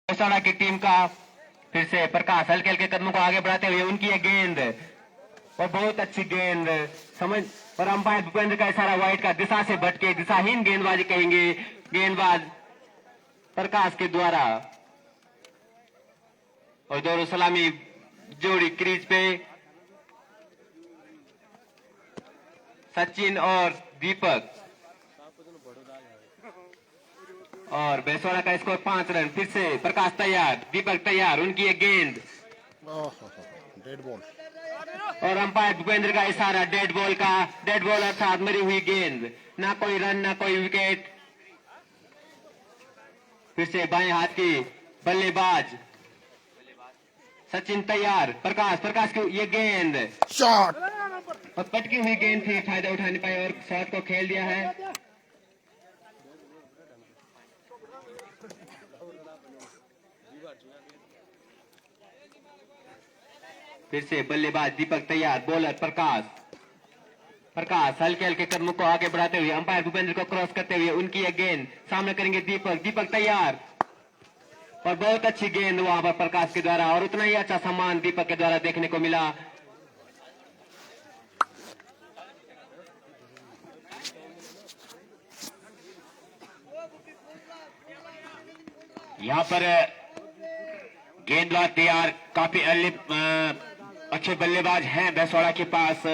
मेहसाणा की टीम का फिर से प्रकाश हल्के हल्के कदमों को आगे बढ़ाते हुए उनकी ये गेंद और बहुत अच्छी गेंद समझ और अंपायर भूपेंद्र का इशारा वाइट का दिशा से भटके दिशाहीन गेंदबाजी कहेंगे गेंदबाज प्रकाश के द्वारा और दोनों सलामी जोड़ी क्रीज पे सचिन और दीपक और बेसवाड़ा का स्कोर 5 रन। फिर से प्रकाश तैयार दीपक तैयार उनकी एक गेंद डेड बॉल और अंपायर भूपेंद्र का इशारा डेड बॉल अर्थात मरी हुई गेंद ना कोई रन ना कोई विकेट। फिर से बाएं हाथ की बल्लेबाज सचिन तैयार प्रकाश की ये गेंद शॉट और पटकी हुई गेंद थी फायदा उठा नहीं पाए और शॉट को खेल दिया है। फिर से बल्लेबाज दीपक तैयार बॉलर प्रकाश हल्के हल्के कदमों को आगे बढ़ाते हुए अंपायर भूपेंद्र को क्रॉस करते हुए उनकी एक गेंद सामने करेंगे दीपक तैयार और बहुत अच्छी गेंद वहां पर प्रकाश के द्वारा और उतना ही अच्छा सम्मान दीपक के द्वारा देखने को मिला। यहाँ पर गेंदबाज तैयार काफी अच्छे बल्लेबाज हैं बेसवाड़ा के पास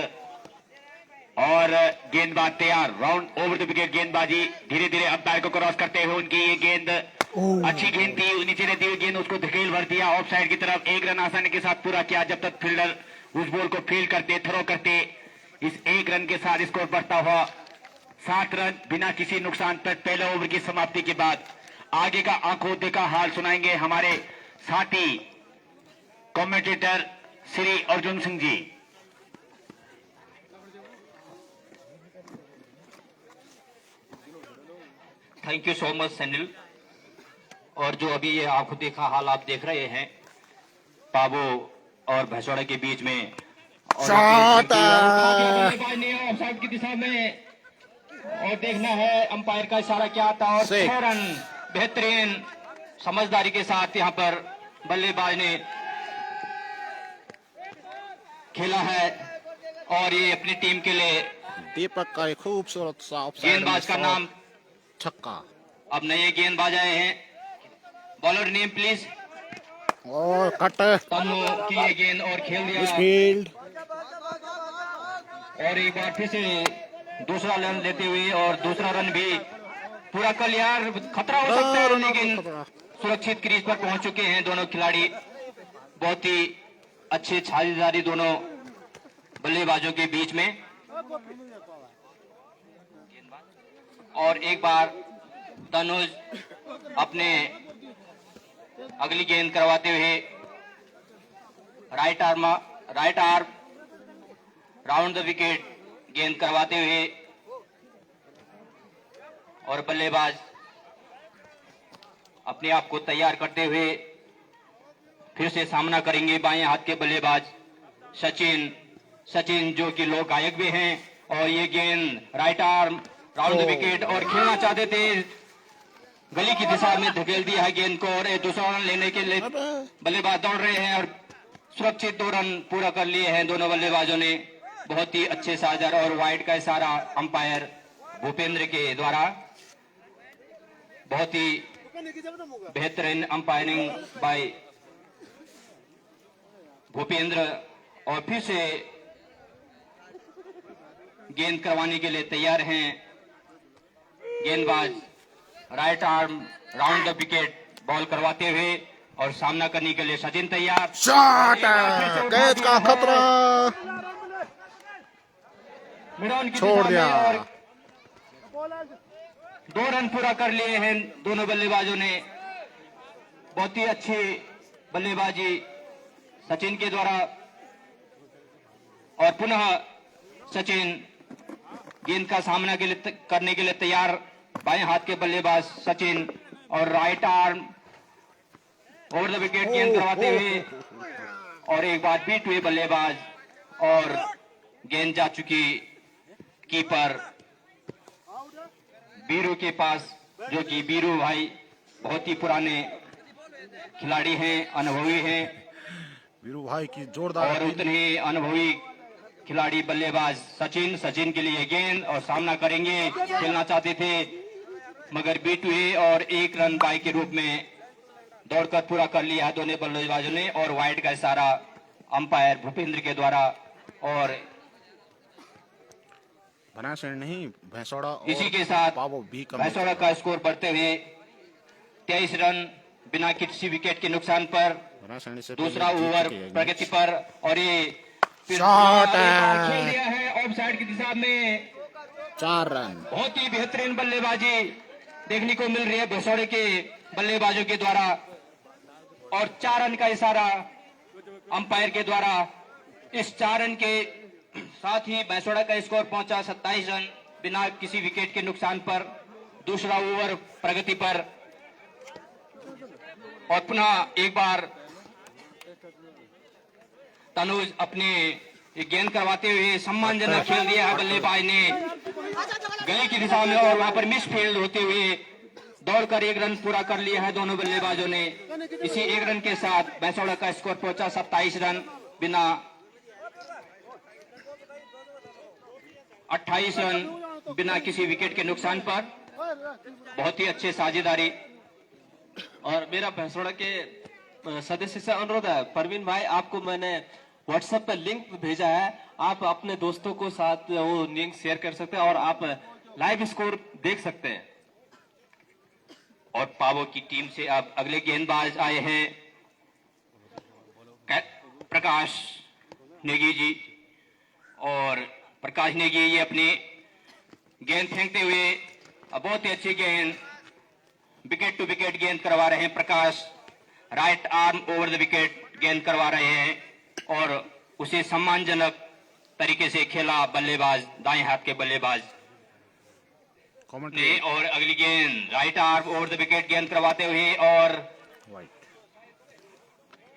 और गेंदबाज तैयार राउंड ओवर द विकेट गेंदबाजी धीरे धीरे अंपायर को क्रॉस करते हुए उनकी ये गेंद अच्छी गेंद थी नीचे रहती हुई गेंद उसको धकेल भर दिया ऑफ साइड की तरफ। एक रन आसानी के साथ पूरा किया जब तक फील्डर उस बॉल को फील्ड करते थ्रो करते। इस एक रन के साथ स्कोर बढ़ता हुआ 7 रन बिना किसी नुकसान पर पहले ओवर की समाप्ति के बाद। आगे का आंखों देखा हाल सुनाएंगे हमारे साथी commentator Shri Arjun Singh ji. Thank you so much Sanil. और जो अभी ये आंखों देखा हाल आप देख रहे हैं पाबो और भैंसवाड़ा के बीच में शॉट ऑफसाइड की दिशा में और देखना है अंपायर का इशारा क्या आता और 6 रन बेहतरीन समझदारी के साथ यहां पर बल्लेबाज ने खेला है और ये अपनी टीम के लिए दीपक का एक खूबसूरत सा गेंदबाज का नाम छक्का अब नए गेंदबाज आए हैं। Bowler name please. और कट तन्नू की ये गेंद और खेल दिया फील्ड और एक बार फिर से दूसरा रन लेते हुए और दूसरा रन भी पूरा कर लिया। खतरा हो सकता है लेकिन सुरक्षित क्रीज पर पहुंच चुके हैं दोनों खिलाड़ी। बहुत ही अच्छी साझेदारी दोनों बल्लेबाजों के बीच में और एक बार तनुज अपने अगली गेंद करवाते हुए right arm round the wicket गेंद करवाते हुए और बल्लेबाज अपने आप को तैयार करते हुए फिर से सामना करेंगे बाएं हाथ के बल्लेबाज सचिन जो कि लोक गायक भी हैं और ये गेंद right arm round the wicket और खेलना चाहते थे गली की दिशा में धकेल दिया है गेंद को और दूसरा रन लेने के लिए बल्लेबाज दौड़ रहे हैं और सुरक्षित 2 रन पूरा कर लिए हैं दोनों बल्लेबाजों ने। बहुत ही अच्छे साझर और वाइड का इशारा अंपायर भूपेंद्र के द्वारा बहुत ही बेहतरीन अंपायरिंग बाय भूपेंद्र और फिर से गेंद करवाने के लिए तैयार हैं गेंदबाज right arm round the wicket ball करवाते हुए और सामना करने के लिए सचिन तैयार। शॉट कैच का खतरा छोड़ दिया और 2 रन पूरा कर लिए हैं दोनों बल्लेबाजों ने। बहुत ही अच्छी बल्लेबाजी सचिन के द्वारा और पुनः सचिन गेंद का सामना करने के लिए तैयार बाएं हाथ के बल्लेबाज सचिन और right arm over the wicket गेंद करवाते हुए और एक बार बीट हुए बल्लेबाज और गेंद जा चुकी कीपर बीरू के पास जो कि बीरू भाई बहुत ही पुराने खिलाड़ी हैं, अनुभवी हैं वीरू भाई की जोरदार और उतने ही अनुभवी खिलाड़ी बल्लेबाज सचिन के लिए गेंद और सामना करेंगे। खेलना चाहते थे मगर बीट हुए और 1 रन बाई के रूप में दौड़कर पूरा कर लिया दोनों बल्लेबाजों ने और वाइड का इशारा अंपायर भूपेंद्र के द्वारा। और भनासैन नहीं भैंसोड़ा और इसी के साथ पावो भी कम भैंसोड़ा का स्कोर बढ़ते हुए 23 रन बिना किसी विकेट के नुकसान पर। भनासैन से दूसरा पहले जीत ओवर चुके हैं। प्रगति पर और ये फिर शॉट एक बार है। खेल दिया है ऑफ साइड की दिशा में। 4 रन। बहुत ही बेहतरीन बल्लेबाजी देखने को मिल रही है भैंसोड़े के बल्लेबाजों के द्वारा और 4 रन का इशारा अंपायर के द्वारा। इस 4 रन के साथ ही भैंसोड़ा का स्कोर पहुंचा 27 रन बिना किसी विकेट के नुकसान पर। दूसरा ओवर प्रगति पर और पुनः एक बार तनुज अपने गेंद करवाते हुए सम्मानजनक खेल दिया है बल्लेबाज ने गली की दिशा में और वहां पर मिस फील्ड होते हुए दौड़कर 1 रन पूरा कर लिया है दोनों बल्लेबाजों ने। इसी 1 रन के साथ भैंसोड़ा का स्कोर पहुंचा 27 रन बिना 28 रन बिना किसी विकेट के नुकसान पर। बहुत ही अच्छे साझेदारी। और मेरा भैंसोड़ा के सदस्य से अनुरोध है, परवीन भाई आपको मैंने व्हाट्सएप पर लिंक भेजा है, आप अपने दोस्तों को साथ वो लिंक शेयर कर सकते हैं और आप लाइव स्कोर देख सकते हैं। और पावो की टीम से अब अगले गेंदबाज आए हैं प्रकाश नेगी जी और प्रकाश नेगी ये अपनी गेंद फेंकते हुए बहुत ही अच्छी गेंद विकेट टू विकेट गेंद करवा रहे हैं। Prakash right arm over the wicket गेंद करवा रहे हैं और उसे सम्मानजनक तरीके से खेला बल्लेबाज दाएं हाथ के बल्लेबाज ने। और अगली गेंद right arm over the wicket गेंद करवाते हुए और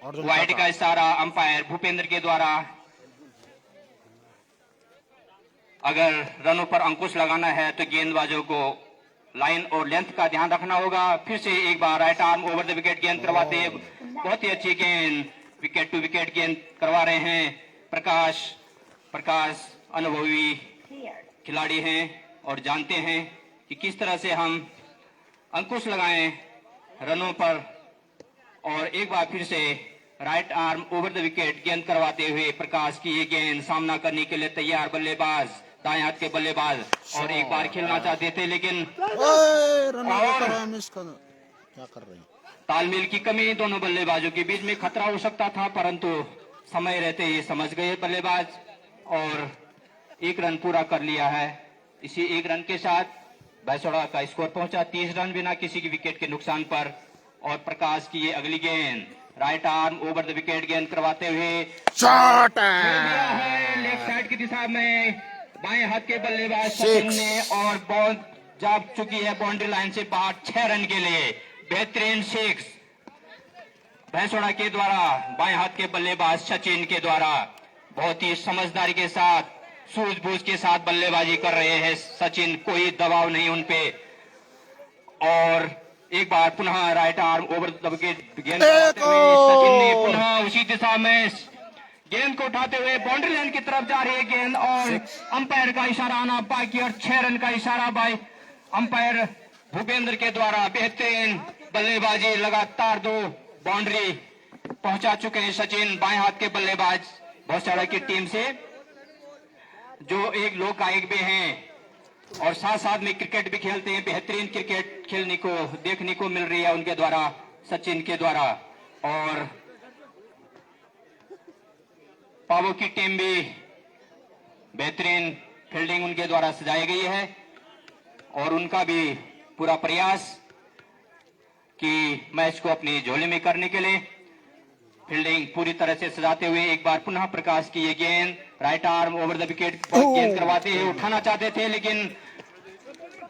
वाइड का इशारा अंपायर भूपेंद्र के द्वारा। अगर रनों पर अंकुश लगाना है तो गेंदबाजों को लाइन और लेंथ का ध्यान रखना होगा। फिर से एक बार right arm over the wicket गेंद करवाते हैं, बहुत ही अच्छी गेंद विकेट टू विकेट गेंद करवा रहे हैं प्रकाश अनुभवी खिलाड़ी हैं और जानते हैं कि किस तरह से हम अंकुश लगाएं रनों पर। और एक बार फिर से right arm over the wicket गेंद करवाते हुए प्रकाश की ये गेंद सामना करने के लिए तैयार बल्लेबाज दाएं हाथ के बल्लेबाज और एक बार खेलना चाहते थे लेकिन क्या कर रहे हैं। तालमेल की कमी दोनों बल्लेबाजों के बीच में खतरा हो सकता था परंतु समय रहते ही समझ गए बल्लेबाज और 1 रन पूरा कर लिया है। इसी 1 रन के साथ भैंसोड़ा का स्कोर पहुंचा 30 रन बिना किसी की विकेट के नुकसान पर। और प्रकाश की ये अगली गेंद right arm over the wicket गेंद करवाते हुए शॉट है लेफ्ट साइड की दिशा में बाएं हाथ के बल्लेबाज सचिन ने और बॉल जा चुकी है बाउंड्री लाइन से बाहर 6 रन के लिए बेहतरीन 6 भैंसोड़ा के द्वारा बाएं हाथ के बल्लेबाज सचिन के द्वारा बहुत ही समझदारी के साथ सूझबूझ के साथ बल्लेबाजी कर रहे हैं सचिन, कोई दबाव नहीं उनपे। और एक बार पुनः right arm over the wicket गेंद सचिन ने पुनः उसी दिशा में गेंद को उठाते हुए बाउंड्री लाइन की तरफ जा रही है गेंद और अंपायर का इशारा आना बाकी और 6 रन का इशारा बाई अंपायर भूपेंद्र के द्वारा। बेहतरीन बल्लेबाजी लगातार 2 बाउंड्री पहुंचा चुके हैं सचिन बाएं हाथ के बल्लेबाज भैंसोड़ा की टीम से जो एक लोक गायक भी हैं और साथ साथ में क्रिकेट भी खेलते हैं। बेहतरीन क्रिकेट खेलने को देखने को मिल रही है उनके द्वारा सचिन के द्वारा। और पावो की टीम भी बेहतरीन फील्डिंग उनके द्वारा सजाई गई है और उनका भी पूरा प्रयास कि मैच को अपनी झोली में करने के लिए फील्डिंग पूरी तरह से सजाते हुए एक बार पुनः प्रकाश की ये गेंद right arm over the wicket गेंद करवाते हुए उठाना चाहते थे लेकिन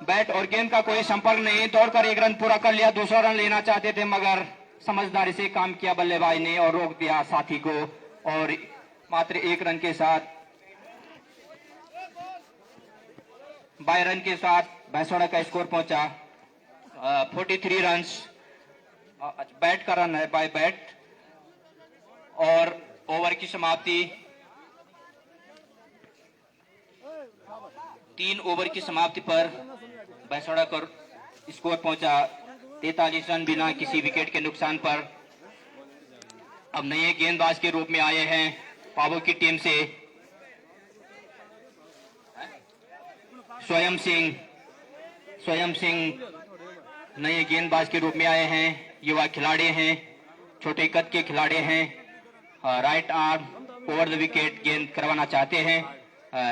बैट और गेंद का कोई संपर्क नहीं। दौड़कर 1 रन पूरा कर लिया, दूसरा रन लेना चाहते थे मगर समझदारी से काम किया बल्लेबाज ने और रोक दिया साथी को। और मात्र 1 रन के साथ 22 रन के साथ भैंसोड़ा का स्कोर पहुंचा 43 रन। बैट का रन है बाय बैट और ओवर की समाप्ति 3 ओवर की समाप्ति पर भैंसवाड़ा को स्कोर पहुंचा 43 रन बिना किसी विकेट के नुकसान पर। अब नए गेंदबाज के रूप में आए हैं पाबो की टीम से स्वयं सिंह नए गेंदबाज के रूप में आए हैं। युवा खिलाड़ी हैं, छोटे कद के खिलाड़ी हैं। Right arm over the wicket गेंद करवाना चाहते हैं।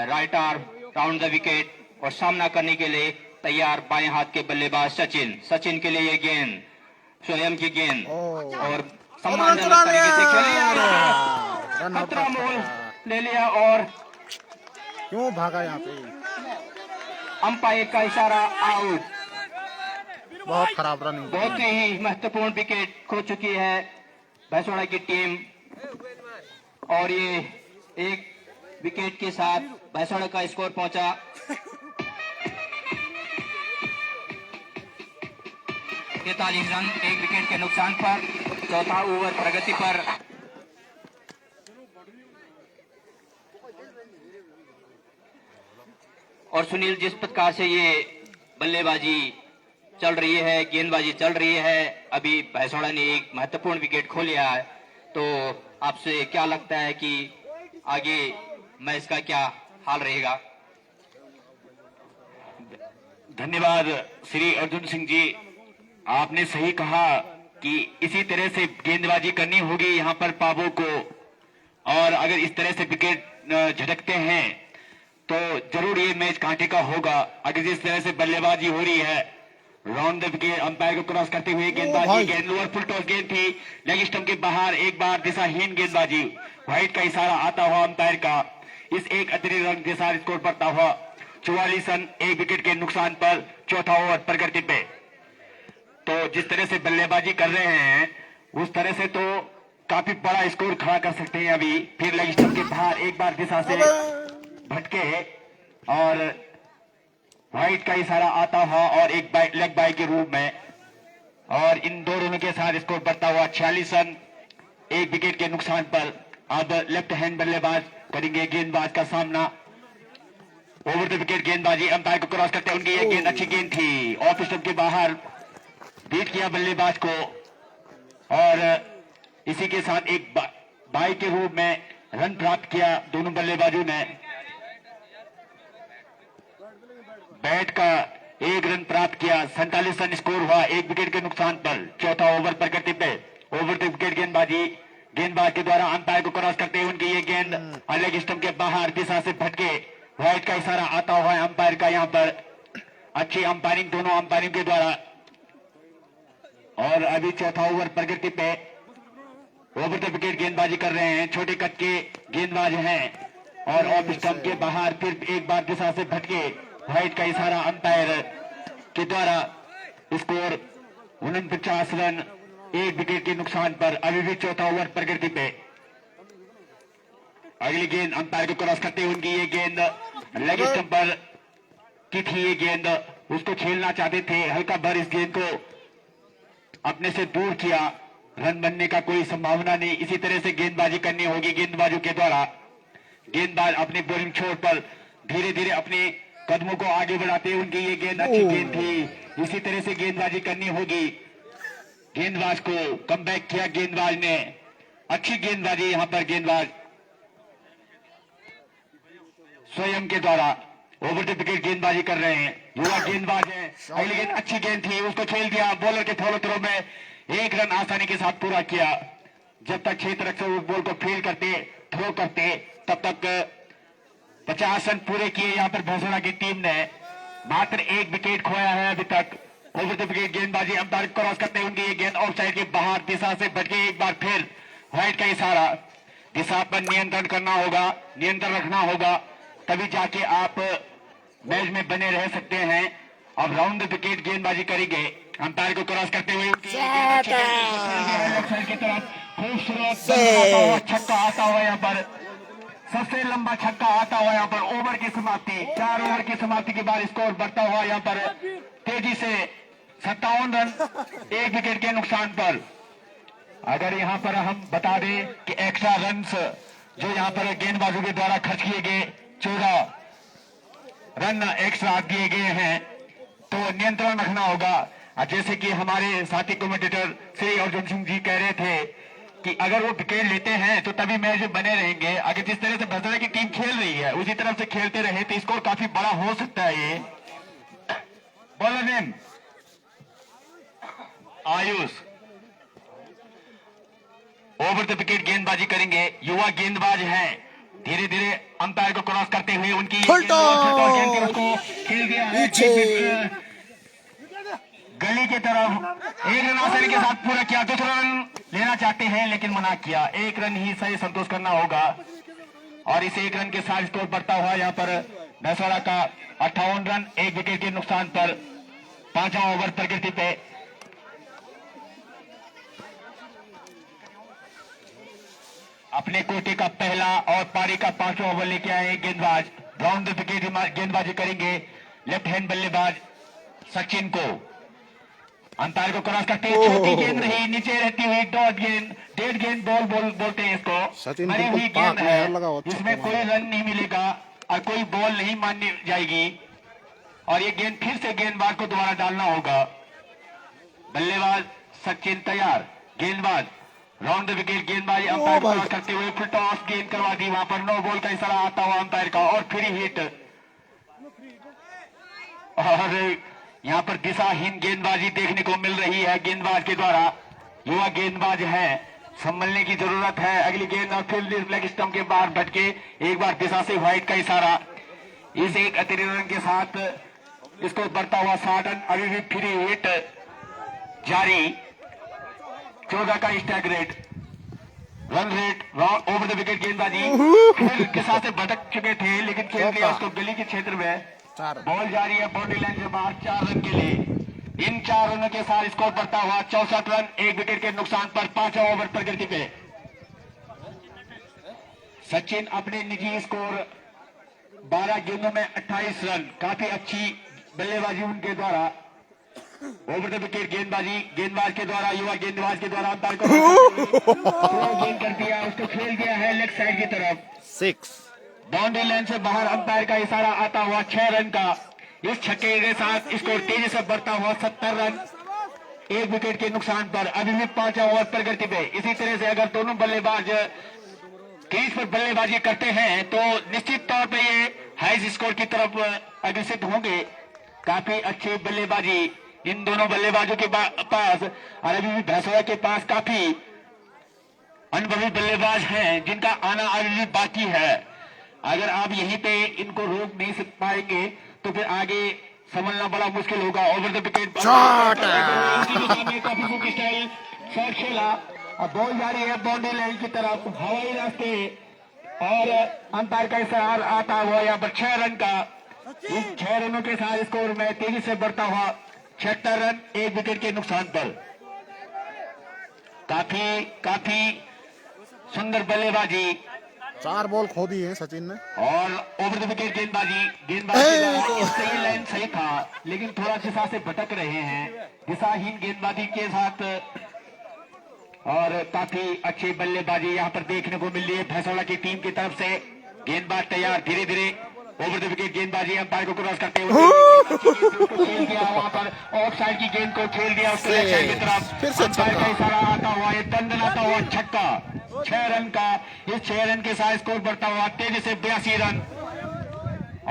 Right arm round the wicket और सामना करने के लिए तैयार बाएं हाथ के बल्लेबाज सचिन के लिए ये गेंद स्वयं की गेंद और सम्मानजनक तरीके से खेली रन आउट खतरा मोल ले लिया और क्यों भागा यहाँ पे? अंपायर का इशारा आउट। बहुत खराब रनिंग। बहुत ही महत्वपूर्ण विकेट खो चुकी है भैंसवाड़ा की टीम और ये एक विकेट के साथ भैंसवाड़ा का स्कोर पहुंचा 43 रन 1 विकेट के नुकसान पर। चौथा ओवर प्रगति पर। और सुनील, जिस प्रकार से ये बल्लेबाजी चल रही है, गेंदबाजी चल रही है, अभी भैंसवाड़ा ने एक महत्वपूर्ण विकेट खो लिया है, तो आपसे क्या लगता है कि आगे मैच का क्या हाल रहेगा? धन्यवाद श्री अर्जुन सिंह जी, आपने सही कहा कि इसी तरह से गेंदबाजी करनी होगी यहाँ पर पाबो को, और अगर इस तरह से विकेट झटकते हैं तो जरूर ये मैच कांटे का होगा। अगर जिस तरह से बल्लेबाजी हो रही है, राउंड द विकेट अंपायर को क्रॉस करते हुए गेंदबाजी, गेंद लोअर फुल टॉस गेंद थी, लेग स्टंप के बाहर एक बार दिशाहीन गेंदबाजी, व्हाइट का इशारा आता हुआ अंपायर का, इस एक अतिरिक्त रन के साथ स्कोर पड़ता हुआ 44 रन 1 विकेट के नुकसान पर चौथा ओवर प्रगति पे। तो जिस तरह से बल्लेबाजी कर रहे हैं उस तरह से तो काफी बड़ा स्कोर खड़ा कर सकते हैं। अभी फिर लेग स्टंप के बाहर एक बार दिशा से भटके और व्हाइट का इशारा आता हुआ और एक लेग बाई के रूप में, और इन दो रनों के साथ स्कोर बढ़ता हुआ 46 रन 1 विकेट के नुकसान पर। अब लेफ्ट हैंड बल्लेबाज करेंगे गेंदबाज का सामना। ओवर द विकेट गेंदबाजी, अंपायर को क्रॉस करते उनकी एक गेंद अच्छी गेंद थी, ऑफ स्टंप के बाहर बीट किया बल्लेबाज को, और इसी के साथ एक बाई के रूप में रन प्राप्त किया दोनों बल्लेबाजों ने। बैट का 1 रन प्राप्त किया, 47 रन स्कोर हुआ 1 विकेट के नुकसान पर। चौथा ओवर प्रगति पे। ओवर द विकेट गेंदबाजी, गेंदबाज के द्वारा अंपायर को क्रॉस करते हुए उनकी ये गेंद लेग स्टंप के बाहर दिशा से भटके, व्हाइट का इशारा आता हुआ है अंपायर का यहाँ पर। अच्छी अंपायरिंग दोनों अंपायरिंग के द्वारा। और अभी चौथा ओवर प्रगति पे। ओवर द विकेट गेंदबाजी कर रहे हैं, छोटे कद के गेंदबाज हैं, और ऑफ स्टंप के बाहर फिर एक बार दिशा से भटके, व्हाइट का इशारा अंपायर के द्वारा। स्कोर 49 रन 1 विकेट के नुकसान पर। अभी भी चौथा ओवर प्रगति पे। अगली गेंद अंपायर को क्रॉस करते हुए उनकी ये गेंद लेग स्टंप पर की थी, ये गेंद उसको खेलना चाहते थे, हल्का भर इस गेंद को अपने से दूर किया, रन बनने का कोई संभावना नहीं। इसी तरह से गेंदबाजी करनी होगी गेंदबाजों के द्वारा। गेंदबाज अपने बॉलिंग छोर पर धीरे धीरे अपने कदमों को आगे बढ़ाते हुए उनकी ये गेंद अच्छी गेंद थी, इसी तरह से गेंदबाजी करनी होगी। गेंदबाज को कमबैक किया गेंदबाज ने, अच्छी गेंदबाजी यहाँ पर गेंदबाज स्वयं के द्वारा ओवर द विकेट गेंदबाजी कर रहे हैं, युवा गेंदबाज है। अगली गेंद अच्छी गेंद थी, उसको खेल दिया, बॉलर के फॉलो थ्रो में 1 रन आसानी के साथ पूरा किया। जब तक 6 तरफ से उस बॉल को फील्ड करते थ्रो करते तब तक 50 रन पूरे किए यहाँ पर भैंसवाड़ा की टीम ने। मात्र 1 विकेट खोया है अभी तक। ओवर द विकेट गेंदबाजी, अंपायर क्रॉस करते हैं उनकी ये गेंद ऑफ साइड के बाहर दिशा से भटके, एक बार फिर व्हाइट का इशारा। दिशा पर नियंत्रण करना होगा, नियंत्रण रखना होगा, तभी जाके आप मैच में बने रह सकते हैं। अब राउंड द विकेट गेंदबाजी करेंगे, अंपायर को क्रॉस करते हुए की तरफ खूबसूरत छक्का आता हुआ यहाँ पर, सबसे लंबा छक्का आता हुआ यहाँ पर। ओवर की समाप्ति, 4 ओवर की समाप्ति के बाद स्कोर बढ़ता हुआ यहाँ पर तेजी से 57 रन 1 विकेट के नुकसान पर। अगर यहाँ पर हम बता दें कि एक्स्ट्रा रन्स जो यहाँ पर गेंदबाजों के द्वारा खर्च किए गए 14 रन एक्स्ट्रा दिए गए हैं तो नियंत्रण रखना होगा। जैसे कि हमारे साथी कमेंटेटर श्री अर्जुन सिंह जी कह रहे थे कि अगर वो विकेट लेते हैं तो तभी मैच बने रहेंगे। अगर जिस तरह से भसड़ा की टीम खेल रही है उसी तरफ से खेलते रहे तो स्कोर काफी बड़ा हो सकता है। ये bowler name Ayush over the wicket गेंदबाजी करेंगे। युवा गेंदबाज हैं, धीरे धीरे अंपायर को क्रॉस करते हुए उनकी गेंद उसको खेल दिया है गली की तरफ। एक रन आसानी के साथ पूरा किया, दूसरा रन लेना चाहते हैं लेकिन मना किया। एक रन ही सही संतोष करना होगा और इस एक रन के साथ स्कोर बढ़ता हुआ यहाँ पर भैंसवाड़ा का 58 रन 1 विकेट के नुकसान पर 5वां ओवर प्रकृति पे। अपने कोटे का पहला और पारी का 5वां ओवर लेके आए गेंदबाज। राउंड द विकेट गेंदबाजी करेंगे लेफ्ट हैंड बल्लेबाज सचिन को। अंपायर को क्रॉस करते हैं, छोटी गेंद रही, नीचे रहती हुई डॉट गेंद, डेड गेंद बॉल बोलते हैं इसको। सचिन मरी बिल्कुल हुई पाक गेंद में लगा हुआ है जिसमें कोई रन नहीं मिलेगा और कोई बॉल नहीं मानी जाएगी और ये गेंद फिर से गेंदबाज को दोबारा डालना होगा। बल्लेबाज सचिन तैयार, गेंदबाज राउंड द विकेट गेंदबाजी अंपायर को क्रॉस करते हुए फुल टॉस गेंद करवा दी। वहां पर नो बॉल का इशारा आता हुआ अंपायर का और फ्री हिट। और यहाँ पर दिशाहीन गेंदबाजी देखने को मिल रही है गेंदबाज के द्वारा। युवा गेंदबाज है, संभलने की जरूरत है। अगली गेंद और फिर लेग स्टंप के बाहर भटके, एक बार दिशा से व्हाइट का इशारा। इस एक अतिरिक्त रन के साथ इसको बढ़ता हुआ 60 रन, अभी भी फ्री हिट जारी। 14 का strike rate, run rate, over the wicket गेंदबाजी फिर दिशा से भटक चुके थे लेकिन खेल दिया उसको गली के क्षेत्र में। बॉल जारी है बाउंड्री लाइन के बाहर 4 रन के लिए। इन 4 रनों के साथ स्कोर बढ़ता हुआ 64 रन 1 विकेट के नुकसान पर 5वां ओवर प्रकृति पे। सचिन अपने निजी स्कोर 12 गेंदों में 28 रन, काफी अच्छी बल्लेबाजी उनके द्वारा। ओवर द विकेट गेंदबाजी गेंदबाज के द्वारा, युवा गेंदबाज के द्वारा अंपायर को गेंद कर दिया, उसको खेल दिया है लेग साइड की तरफ 6। बाउंड्री लाइन से बाहर अंपायर का इशारा आता हुआ 6 रन का। इस छक्के के साथ स्कोर तेजी से बढ़ता हुआ 70 रन 1 विकेट के नुकसान पर। अभी भी 5वां ओवर प्रगति पे। इसी तरह से अगर दोनों बल्लेबाज क्रीज पर बल्लेबाजी करते हैं तो निश्चित तौर पे ये हाई स्कोर की तरफ अग्रसित होंगे। काफी अच्छी बल्लेबाजी इन दोनों बल्लेबाजों के पास और अभी भी भैंसवाड़ा के पास काफी अनुभवी बल्लेबाज हैं जिनका आना अभी भी बाकी है। अगर आप यहीं पे इनको रोक नहीं पाएंगे तो फिर आगे संभलना बड़ा मुश्किल होगा। ओवर द विकेट काफी बुक स्टाइल शॉट खेला, अब बॉल जारी है बाउंड्री लाइन की तरफ हवाई रास्ते और अंपायर का इशारा आता हुआ यहाँ पर 6 रन का। इन 6 रनों के साथ स्कोर में तेजी से बढ़ता हुआ 76 रन 1 विकेट के नुकसान पर। काफी सुंदर बल्लेबाजी 4 बॉल खो दी है सचिन ने। और ओवर द विकेट गेंदबाजी सही लाइन सही था लेकिन थोड़ा दिशा से भटक रहे हैं, दिशाहीन गेंदबाजी के साथ। और काफी अच्छी बल्लेबाजी यहाँ पर देखने को मिल रही है भैंसवाड़ा की टीम की तरफ से। गेंदबाज तैयार, धीरे धीरे ओवर द विकेट गेंदबाजी अंपायर को क्रॉस करते हुए खेल दिया, वहां पर ऑफ साइड की गेंद को खेल दिया उसके लेग साइड की तरफ। अंपायर का इशारा आता हुआ, एक दंडन आता हुआ छक्का 6 रन का। इस 6 रन के साथ स्कोर बढ़ता हुआ तेजी से 82 रन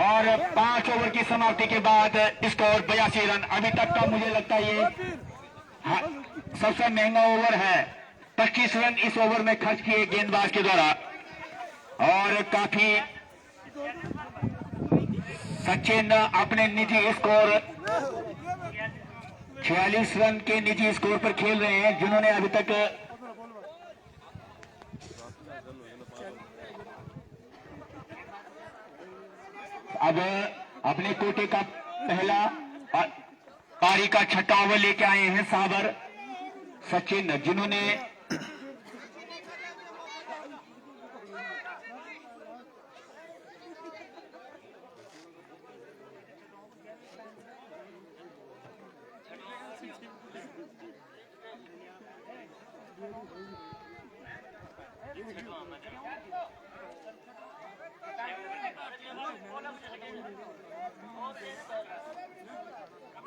और 5 ओवर की समाप्ति के बाद स्कोर 82 रन। अभी तक का मुझे लगता है ये सबसे महंगा ओवर है। 25 रन इस ओवर में खर्च किए गेंदबाज के द्वारा और काफी सचिन अपने निजी स्कोर 46 रन के निजी स्कोर पर खेल रहे हैं जिन्होंने अभी तक अब अपने कोटे का पहला पारी का 6वां ओवर लेके आए हैं साबर सचिन, जिन्होंने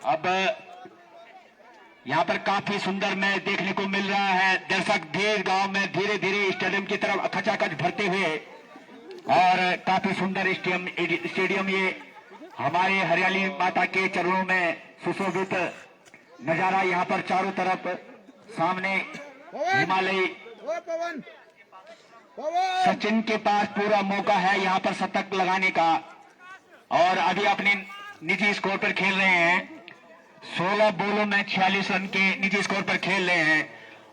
अब यहाँ पर काफी सुंदर मैच देखने को मिल रहा है। दर्शक धीर गांव में धीरे धीरे स्टेडियम की तरफ खचाखच भरते हुए, और काफी सुंदर स्टेडियम ये हमारे हरियाली माता के चरणों में सुशोभित नजारा। यहाँ पर चारों तरफ सामने हिमालय, सचिन के पास पूरा मौका है यहाँ पर शतक लगाने का, और अभी अपने निजी स्कोर पर खेल रहे हैं। 16 बॉलों में 46 रन के निजी स्कोर पर खेल रहे हैं।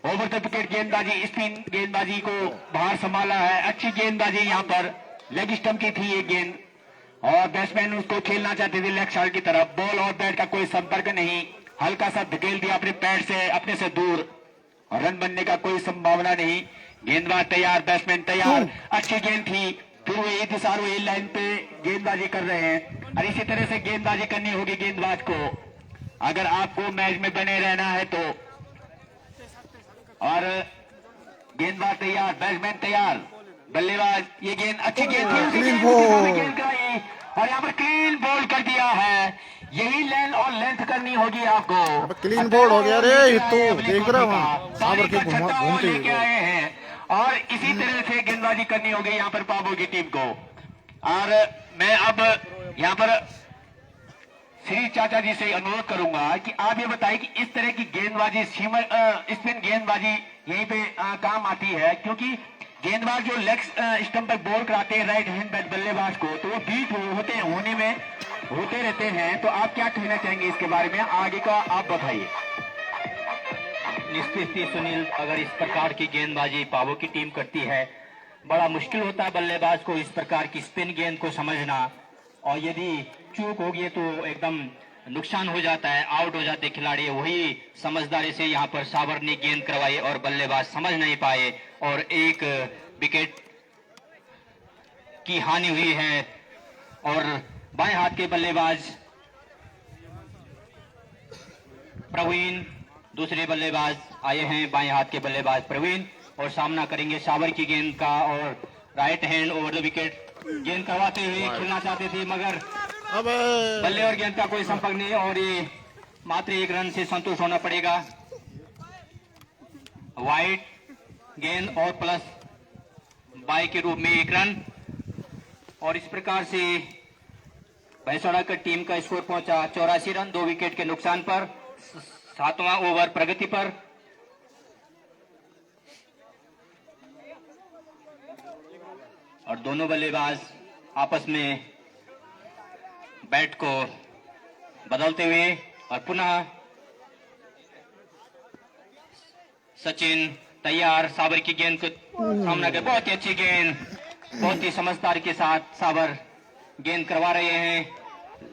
ओवर द विकेट गेंदबाजी, स्पिन गेंदबाजी को बाहर संभाला है। अच्छी गेंदबाजी यहाँ पर, लेग स्टंप की थी ये गेंद, और बैट्समैन उसको खेलना चाहते थे लेग साइड की तरफ। बॉल और बैट का कोई संपर्क नहीं, हल्का सा धकेल दिया अपने पैर से, अपने से दूर, और रन बनने का कोई संभावना नहीं। गेंदबाज तैयार, बैट्समैन तैयार, अच्छी गेंद थी। फिर वो एक दिशा वो लाइन पे गेंदबाजी कर रहे हैं, और इसी तरह से गेंदबाजी करनी होगी गेंदबाज को अगर आपको मैच में बने रहना है तो। और गेंदबाज तैयार, बैट्समैन तैयार, बल्लेबाज, ये गेंद अच्छी गेंद थी, उसी गेंद कराई, और यहाँ पर क्लीन बॉल कर दिया है। यही लेंथ और लेंथ करनी होगी आपको। क्लीन बॉल हो गया रे, ये तो देख रहा हूँ साबर के घूमते लेके आए हैं, और इसी तरह से गेंदबाजी करनी होगी यहाँ पर पाबो की टीम को। और मैं अब यहाँ पर श्री चाचा जी से अनुरोध करूंगा कि आप ये बताएं कि इस तरह की गेंदबाजी, स्पिन गेंदबाजी यहीं पे काम आती है, क्योंकि गेंदबाज जो लेग स्टंप पर बॉल कराते हैं राइट हैंड बैट बल्लेबाज को, तो वो बीट होते रहते हैं। तो आप क्या कहना चाहेंगे इसके बारे में, आगे का आप बताइए। निश्चित ही सुनील, अगर इस प्रकार की गेंदबाजी पावो की टीम करती है, बड़ा मुश्किल होता है बल्लेबाज को इस प्रकार की स्पिन गेंद को समझना, और यदि चूक होगी तो एकदम नुकसान हो जाता है, आउट हो जाते खिलाड़ी। वही समझदारी से यहाँ पर साबर ने गेंद करवाई और बल्लेबाज समझ नहीं पाए, और एक विकेट की हानि हुई है। और बाएं हाथ के बल्लेबाज प्रवीण, दूसरे बल्लेबाज आए हैं बाएं हाथ के बल्लेबाज प्रवीण, और सामना करेंगे साबर की गेंद का। और right hand over the wicket गेंद करवाते हुए खेलना चाहते थे, मगर बल्ले और गेंद का कोई संपर्क नहीं, और ये मात्र 1 रन से संतुष्ट होना पड़ेगा। वाइड गेंद और प्लस बाई के रूप में 1 रन, और इस प्रकार से भैंसवाड़ा की टीम का स्कोर पहुंचा 84 रन 2 विकेट के नुकसान पर। 7वां ओवर प्रगति पर। और दोनों बल्लेबाज आपस में बैट को बदलते हुए, और पुनः सचिन तैयार, साबर की गेंद को सामना कर, बहुत ही अच्छी गेंद, बहुत ही समझदारी के साथ साबर गेंद करवा रहे हैं।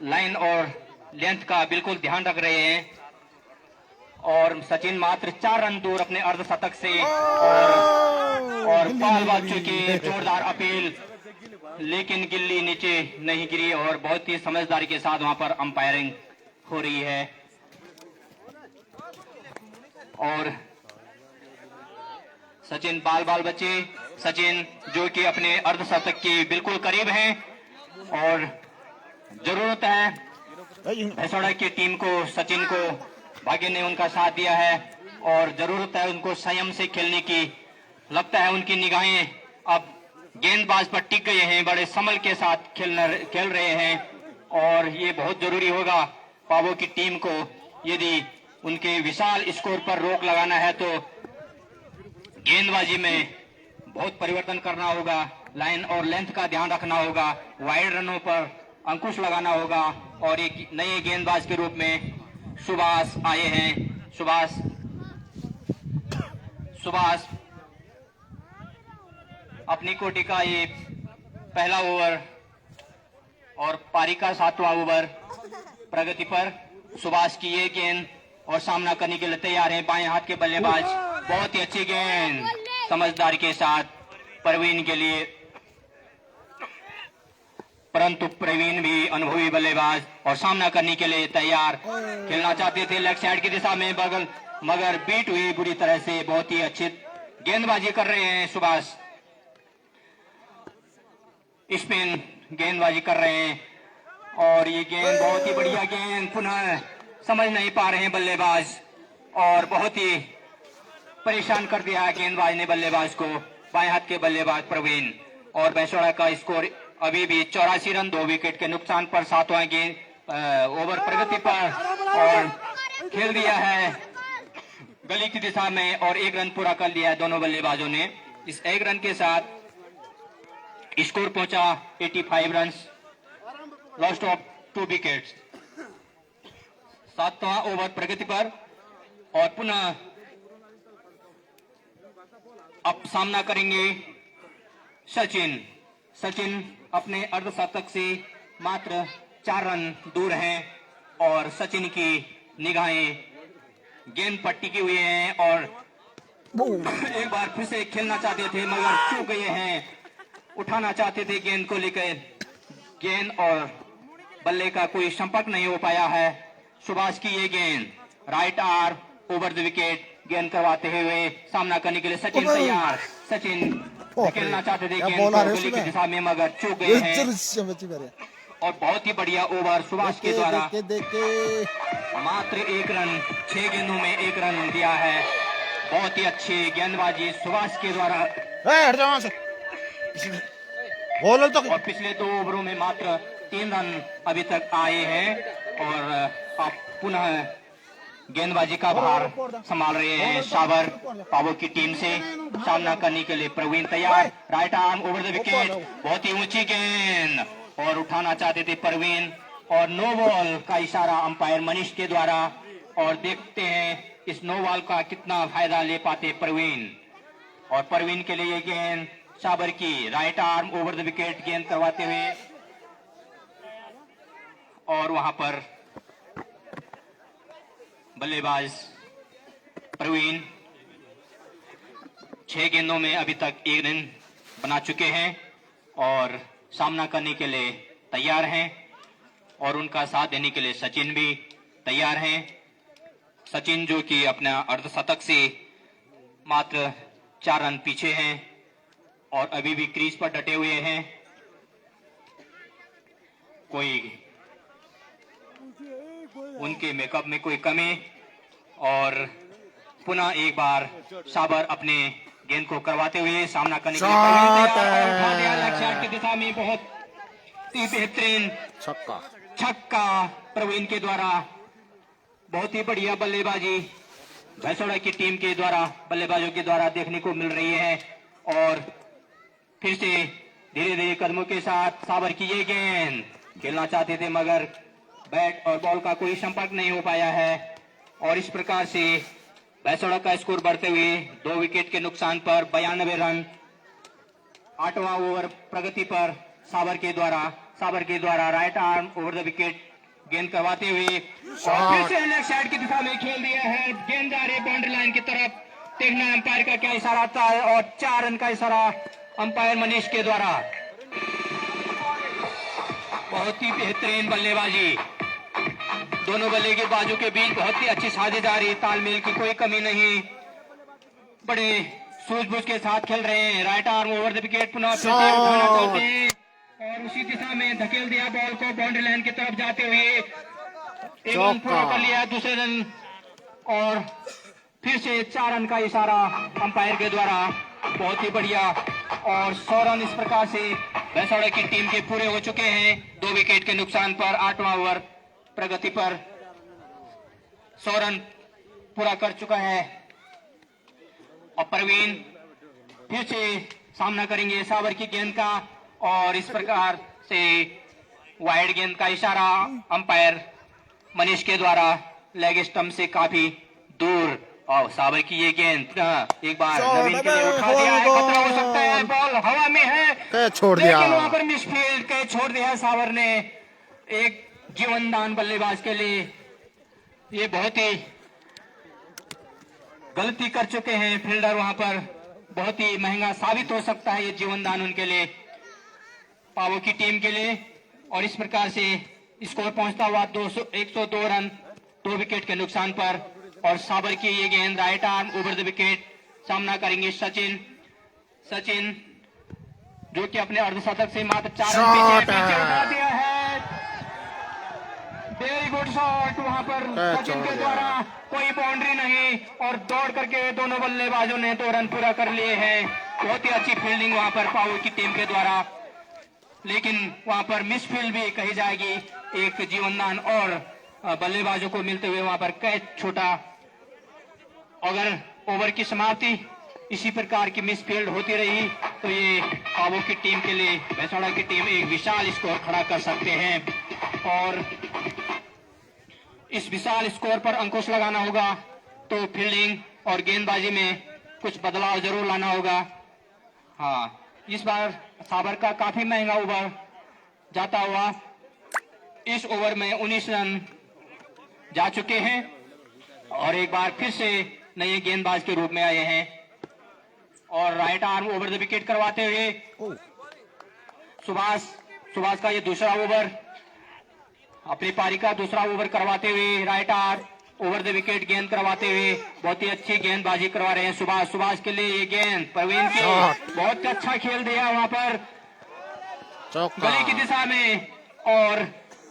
लाइन और लेंथ का बिल्कुल ध्यान रख रहे हैं, और सचिन मात्र 4 रन दूर अपने अर्धशतक से। और बॉल बाज चुकी, जोरदार अपील, लेकिन गिल्ली नीचे नहीं गिरी, और बहुत ही समझदारी के साथ वहां पर अंपायरिंग हो रही है। और सचिन बाल बचे, सचिन जो कि अपने अर्धशतक के बिल्कुल करीब हैं, और जरूरत है भैंसवाड़ा की टीम को, सचिन को भाग्य ने उनका साथ दिया है, और जरूरत है उनको संयम से खेलने की। लगता है उनकी निगाहें अब गेंदबाज पर टिक गए हैं, बड़े संभल के साथ खेल रहे हैं, और ये बहुत जरूरी होगा पावो की टीम को। यदि उनके विशाल स्कोर पर रोक लगाना है तो गेंदबाजी में बहुत परिवर्तन करना होगा, लाइन और लेंथ का ध्यान रखना होगा, वाइड रनों पर अंकुश लगाना होगा। और एक नए गेंदबाज के रूप में सुभाष आए हैं। सुभाष अपनी कोटि का ये पहला ओवर और पारी का 7वां ओवर प्रगति पर। सुभाष की ये गेंद, और सामना करने के लिए तैयार है बाएं हाथ के बल्लेबाज। बहुत ही अच्छी गेंद समझदारी के साथ प्रवीण के लिए, परंतु प्रवीण भी अनुभवी बल्लेबाज और सामना करने के लिए तैयार। खेलना चाहते थे लेग साइड की दिशा में, मगर बीट हुई बुरी तरह से। बहुत ही अच्छी गेंदबाजी कर रहे हैं सुभाष, स्पिन गेंदबाजी कर रहे हैं और ये गेंद बहुत ही बढ़िया गेंद, पुनः समझ नहीं पा रहे हैं बल्लेबाज और बहुत ही परेशान कर दिया है गेंदबाज ने बल्लेबाज को, बाएं हाथ के बल्लेबाज प्रवीण। और बेसोड़ा का स्कोर अभी भी 84 रन, 2 विकेट के नुकसान पर, 7वां गेंद ओवर प्रगति पर और खेल दिया है गली की दिशा में और 1 रन पूरा कर लिया है दोनों बल्लेबाजों ने। इस 1 रन के साथ स्कोर पहुंचा 85 रन, लॉस्ट ऑफ 2 विकेट्स। 7वां ओवर प्रगति पर और पुनः अब सामना करेंगे सचिन। सचिन अपने अर्धशतक से मात्र 4 रन दूर हैं और सचिन की निगाहें गेंद पर टिकी हुई हैं और एक बार फिर से खेलना चाहते थे मगर चूक गए हैं, उठाना चाहते थे गेंद को लेकर, गेंद और बल्ले का कोई संपर्क नहीं हो पाया है। सुभाष की ये गेंद right arm over the wicket गेंद करवाते हुए सामना करने के लिए सचिन तैयार। सचिन खेलना चाहते थे गेंद को गली की दिशा में मगर चूक गए हैं और बहुत ही बढ़िया ओवर सुभाष के द्वारा, मात्र 1 रन, 6 गेंदों में 1 रन दिया है। बहुत ही अच्छी गेंदबाजी सुभाष के द्वारा और पिछले 2 ओवरों में मात्र 3 रन अभी तक आए हैं और अब पुनः गेंदबाजी का भार संभाल रहे हैं साबर पावो की टीम से। सामना करने के लिए प्रवीण तैयार, right arm over the wicket, बहुत ही ऊंची गेंद और उठाना चाहते थे प्रवीण और नो बॉल का इशारा अंपायर मनीष के द्वारा और देखते हैं इस नो बॉल का कितना फायदा ले पाते प्रवीण। और प्रवीण के लिए गेंद साबर की right arm over the wicket गेंद करवाते हुए और वहां पर बल्लेबाज प्रवीण 6 गेंदों में अभी तक 1 रन बना चुके हैं और सामना करने के लिए तैयार हैं और उनका साथ देने के लिए सचिन भी तैयार हैं। सचिन जो कि अपना अर्धशतक से मात्र 4 रन पीछे हैं और अभी भी क्रीज पर डटे हुए हैं। कोई उनके मेकअप में कोई कमी और पुनः एक बार साबर अपने गेंद को करवाते हुए सामना करने के लिए उठा दिया लेग शॉट की दिशा में, बहुत ही बेहतरीन छक्का प्रवीण के द्वारा, बहुत ही बढ़िया बल्लेबाजी भैंसोड़ा की टीम के द्वारा, बल्लेबाजों के द्वारा देखने को मिल रही है। और फिर से धीरे धीरे कदमों के साथ साबर की ये गेंद खेलना चाहते थे मगर बैट और बॉल का कोई संपर्क नहीं हो पाया है और इस प्रकार से भैंसोड़ा का स्कोर बढ़ते हुए 2 विकेट के नुकसान पर 92 रन। 8वां ओवर प्रगति पर साबर के द्वारा right arm over the wicket गेंद करवाते हुए और फिर से लेफ्ट साइड की दिशा में खेल दिया है, गेंद जा रही बाउंड्री लाइन की तरफ। देखना अंपायर का क्या इशारा आता है और 4 रन का इशारा अंपायर मनीष के द्वारा। बहुत ही बेहतरीन बल्लेबाजी, दोनों बल्ले के बाजू के बीच बहुत ही अच्छी साझेदारी, तालमेल की कोई कमी नहीं, बड़े सूझबूझ के साथ खेल रहे हैं। Right arm over the wicket पुनः उठाना चाहते हैं और उसी दिशा में धकेल दिया बॉल को बाउंड्री लाइन की तरफ जाते हुए 1 रन पूरा कर लिया, दूसरे रन और फिर से 4 रन का इशारा अंपायर के द्वारा, बहुत ही बढ़िया। और 100 रन इस प्रकार से भैंसोड़ा की टीम के पूरे हो चुके हैं 2 विकेट के नुकसान पर। 8वां ओवर प्रगति पर 100 रन पूरा कर चुका है और प्रवीण फिर से सामना करेंगे साबर की गेंद का और इस प्रकार से वाइड गेंद का इशारा अंपायर मनीष के द्वारा लेग स्टंप से काफी दूर। और साबर की ये गेंद एक बार नवीन के लिए उठा दिया है, खतरा हो सकता है, बॉल हवा में है, छोड़ दिया, लेकिन वहां पर मिसफील्ड के छोड़ दिया साबर ने। एक जीवनदान बल्लेबाज के लिए ये बहुत ही गलती कर चुके हैं फील्डर, वहां पर बहुत ही महंगा साबित हो सकता है ये जीवनदान उनके लिए, पावो की टीम के लिए। और इस प्रकार से स्कोर पहुंचता हुआ 102 रन 2 विकेट के नुकसान पर और साबर की ये गेंद right arm over the wicket सामना करेंगे सचिन। सचिन जो कि अपने अर्धशतक से मात्र 4 रन पीछे उठा दिया है। वेरी गुड शॉट वहां पर सचिन के द्वारा, कोई बाउंड्री नहीं और दौड़ करके दोनों बल्लेबाजों ने 2 रन पूरा कर लिए हैं। बहुत ही अच्छी फील्डिंग वहां पर पावर की टीम के द्वारा, लेकिन वहां पर मिस फील्ड भी कही जाएगी। एक जीवनदान और बल्लेबाजों को मिलते हुए वहां पर कैच छोटा। अगर ओवर की समाप्ति इसी प्रकार की मिस फील्ड होती रही तो ये पावो की टीम के लिए भैंसवाड़ा की टीम एक विशाल स्कोर खड़ा कर सकते हैं और इस विशाल स्कोर पर अंकुश लगाना होगा तो फील्डिंग और गेंदबाजी में कुछ बदलाव जरूर लाना होगा। हाँ, इस बार साबर का काफी महंगा ओवर जाता हुआ इस ओवर में 19 रन जा चुके हैं और एक बार फिर से नए गेंदबाज के रूप में आए हैं और right arm over the wicket करवाते हुए सुभाष का ये दूसरा ओवर, अपनी पारी का दूसरा ओवर करवाते हुए right arm over the wicket गेंद करवाते हुए बहुत ही अच्छी गेंदबाजी करवा रहे हैं सुभाष के लिए ये गेंद प्रवीण की बहुत अच्छा खेल दिया वहां पर गली की दिशा में और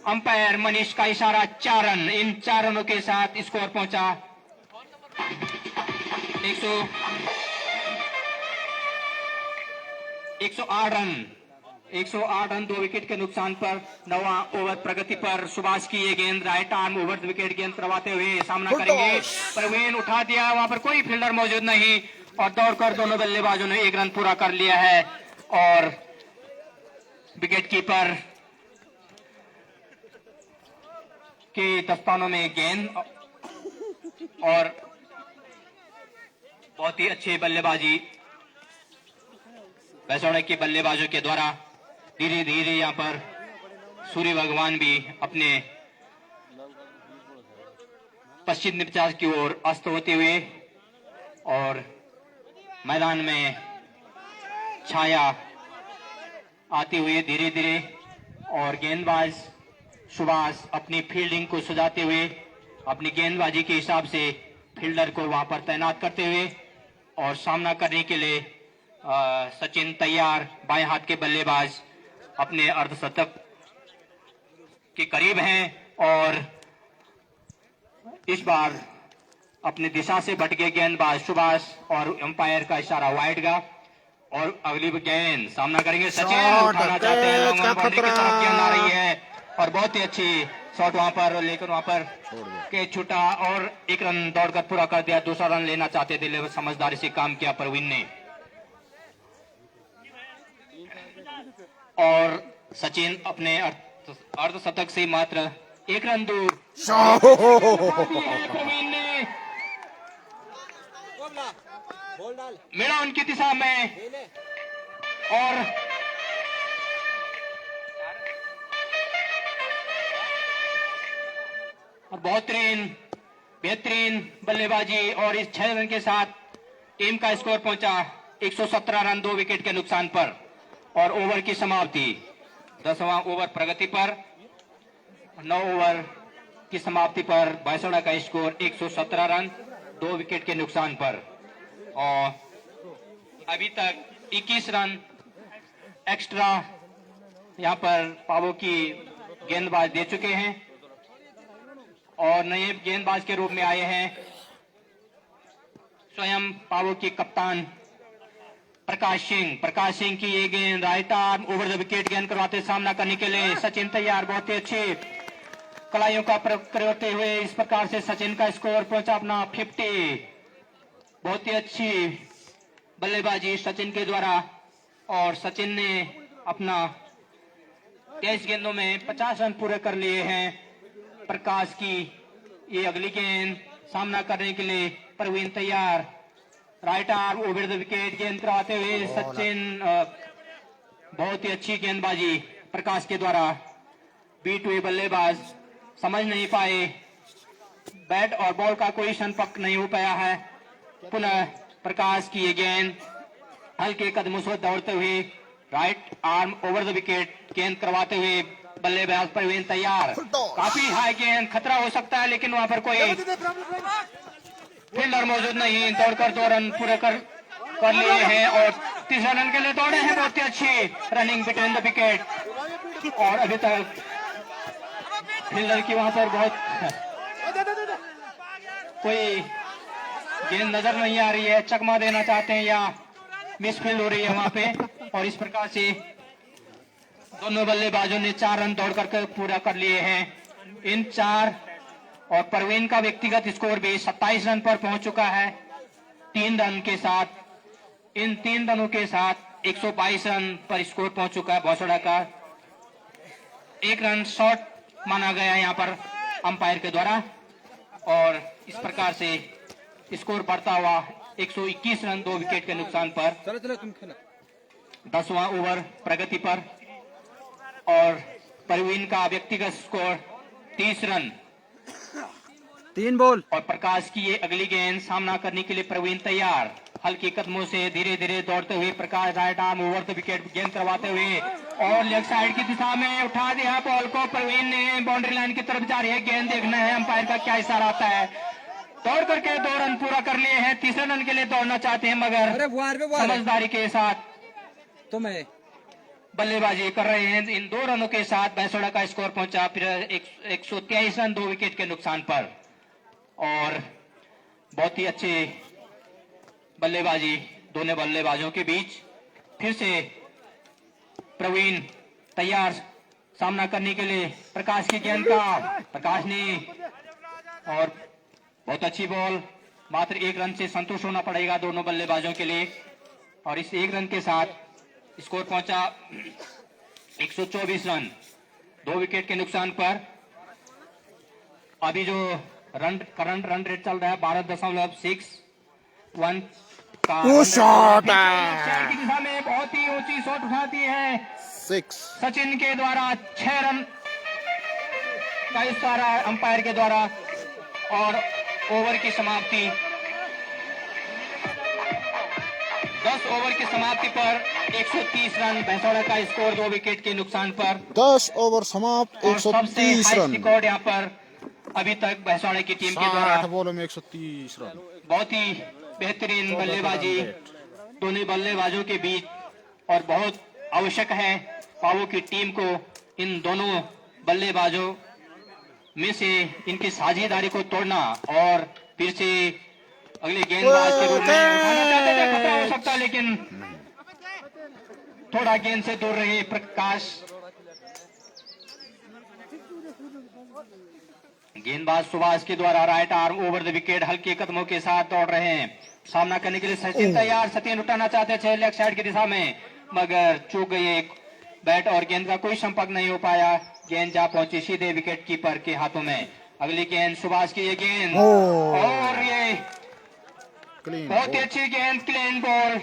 अंपायर मनीष का इशारा 4 रन। इन 4 रनों के साथ स्कोर पहुंचा 108 रन। 108 रन 2 विकेट के नुकसान पर 9वां ओवर प्रगति पर सुभाष की ये गेंद right arm over the wicket गेंद करवाते हुए सामना करेंगे प्रवीण। उठा दिया, वहां पर कोई फील्डर मौजूद नहीं और दौड़कर दोनों बल्लेबाजों ने 1 रन पूरा कर लिया है और विकेट कीपर के दस्तानों में गेंद और बहुत ही अच्छी बल्लेबाजी भैंसवाड़ा के बल्लेबाजों के द्वारा। धीरे धीरे यहाँ पर सूर्य भगवान भी अपने पश्चिम दिशा की ओर अस्त होते हुए और मैदान में छाया आती हुई धीरे धीरे और गेंदबाज सुभाष अपनी फील्डिंग को सजाते हुए अपनी गेंदबाजी के हिसाब से फील्डर को वहां पर तैनात करते हुए और सामना करने के लिए सचिन तैयार। बाएं हाथ के बल्लेबाज अपने अर्धशतक के करीब हैं और इस बार अपनी दिशा से भटके गेंदबाज सुभाष और अंपायर का इशारा वाइड का और अगली गेंद सामना करेंगे सचिन। उठाना चाहते हैं, लॉन्ग ऑन बाउंड्री की तरफ गेंद आ रही है और बहुत ही अच्छी शॉट वहां पर, लेकिन वहां पर के छूटा और 1 रन दौड़कर पूरा कर दिया। दूसरा रन लेना चाहते थे लेकिन समझदारी से काम किया प्रवीण ने और सचिन अपने अर्धशतक से मात्र 1 रन दूर प्रवीण ने मिला उनकी दिशा में और बेहतरीन बल्लेबाजी और इस 6 रन के साथ टीम का स्कोर पहुंचा 117 रन 2 विकेट के नुकसान पर और ओवर की समाप्ति 10वां ओवर प्रगति पर 9 ओवर की समाप्ति पर भैंसवाड़ा का स्कोर 117 रन 2 विकेट के नुकसान पर और अभी तक 21 रन एक्स्ट्रा यहां पर पावो की गेंदबाज दे चुके हैं और नए गेंदबाज के रूप में आए हैं स्वयं पावो के कप्तान प्रकाश सिंह की ये गेंद right arm over the wicket गेंद करवाते सामना करने के लिए सचिन तैयार। बहुत ही अच्छी कलाइयों का प्रयोग करते हुए इस प्रकार से सचिन का स्कोर पहुंचा अपना 50। बहुत ही अच्छी बल्लेबाजी सचिन के द्वारा और सचिन ने अपना 23 गेंदों में 50 रन पूरे कर लिए हैं। प्रकाश की ये अगली गेंद सामना करने के लिए प्रवीण तैयार। Right arm over the wicket गेंद करवाते हुए सचिन बहुत ही अच्छी गेंदबाजी प्रकाश के द्वारा। बीट हुए बल्लेबाज समझ नहीं पाए, बैट और बॉल का कोई संपर्क नहीं हो पाया है। पुनः प्रकाश की ये गेंद हल्के कदमों से दौड़ते हुए right arm over the wicket गेंद करवाते हुए बल्लेबाज प्रवीण तैयार। काफी हाई गेंद, खतरा हो सकता है लेकिन वहां पर कोई फील्डर मौजूद नहीं, दौड़कर 2 रन पूरे कर लिए हैं और तीसरा रन के लिए दौड़े हैं। बहुत ही अच्छी रनिंग बिटवीन द विकेट और अभी तक फील्डर की वहां पर बहुत कोई गेंद नजर नहीं आ रही है, चकमा देना चाहते हैं या मिसफील्ड हो रही है वहां पे। और इस प्रकार से दोनों बल्लेबाजों ने 4 रन दौड़कर पूरा कर लिए हैं। इन 4 और परवीन का व्यक्तिगत स्कोर भी 27 रन पर पहुंच चुका है। 3 रन के साथ, इन 3 रनों के साथ 122 रन पर स्कोर पहुंच चुका है भौसड़ा का। 1 रन शॉर्ट माना गया यहाँ पर अंपायर के द्वारा और इस प्रकार से स्कोर बढ़ता हुआ 121 रन 2 विकेट के नुकसान पर 10वां ओवर प्रगति पर। और परवीन का व्यक्तिगत स्कोर 30 रन 3 बॉल। और प्रकाश की ये अगली गेंद सामना करने के लिए प्रवीण तैयार। हल्के कदमों से धीरे धीरे दौड़ते हुए Prakash right arm over the wicket गेंद करवाते हुए और लेफ्ट साइड की दिशा में उठा दिया बॉल को। प्रवीण ने बाउंड्री लाइन की तरफ जा रही है गेंद, देखना है अंपायर का क्या इशारा आता है। दौड़ करके 2 रन पूरा कर लिए हैं। तीसरे रन के लिए दौड़ना चाहते हैं मगर समझदारी के साथ तुम्हें बल्लेबाजी कर रहे हैं। इन 2 रनों के साथ भैंसोड़ा का स्कोर पहुंचा फिर 123 रन 2 विकेट के नुकसान पर। और बहुत ही अच्छी बल्लेबाजी दोनों बल्लेबाजों के बीच। फिर से प्रवीण तैयार सामना करने के लिए प्रकाश की गेंद का। प्रकाश ने और बहुत अच्छी बॉल, मात्र 1 रन से संतुष्ट होना पड़ेगा दोनों बल्लेबाजों के लिए। और इस 1 रन के साथ स्कोर पहुंचा 124 रन 2 विकेट के नुकसान पर। अभी जो करंट रन रेट चल रहा है 12.61 का। वो शॉट की दिशा में बहुत ही ऊंची शॉट उठाती है 6। सचिन के द्वारा 6 रन का इशारा अंपायर के द्वारा। और ओवर की समाप्ति 10 ओवर की समाप्ति पर 130 रन भैंसोड़ा का स्कोर 2 विकेट के नुकसान पर। 10 ओवर समाप्त, और सबसे 130 हाईएस्ट रन। रिकॉर्ड यहाँ पर अभी तक भैंसोड़ा की टीम के द्वारा 60 बॉलों में 130 रन। बहुत ही बेहतरीन बल्लेबाजी दोनों बल्लेबाजों के बीच और बहुत आवश्यक है पावो की टीम को इन दोनों बल्लेबाजों में से इनकी साझेदारी को तोड़ना। और फिर से अगले गेंदबाज के रूप में उठाना चाहते थे, खतरा हो सकता लेकिन थोड़ा गेंद से दूर रहे प्रकाश। गेंदबाज सुभाष के द्वारा right arm over the wicket हल्के कदमों के साथ दौड़ रहे हैं। सामना करने के लिए सचिन तैयार। सचिन उठाना चाहते थे लेफ्ट साइड की दिशा में मगर चूक गए। बैट और गेंद का कोई संपर्क नहीं हो पाया। गेंद जा पहुंची सीधे विकेट कीपर के हाथों में। अगली गेंद सुभाष की ये गेंद और ये बहुत ही अच्छी गेंद, क्लीन बॉल।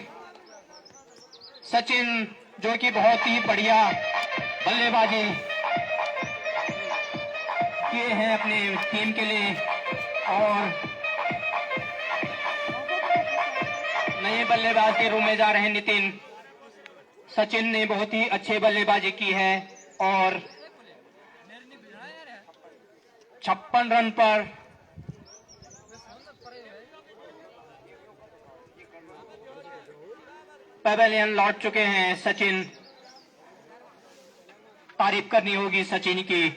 सचिन जो कि बहुत ही बढ़िया बल्लेबाजी किए हैं अपने टीम के लिए। और नए बल्लेबाज के रूम में जा रहे हैं नितिन। सचिन ने बहुत ही अच्छी बल्लेबाजी की है और 56 रन पर पेवेलियन लौट चुके हैं सचिन। तारीफ करनी होगी सचिन की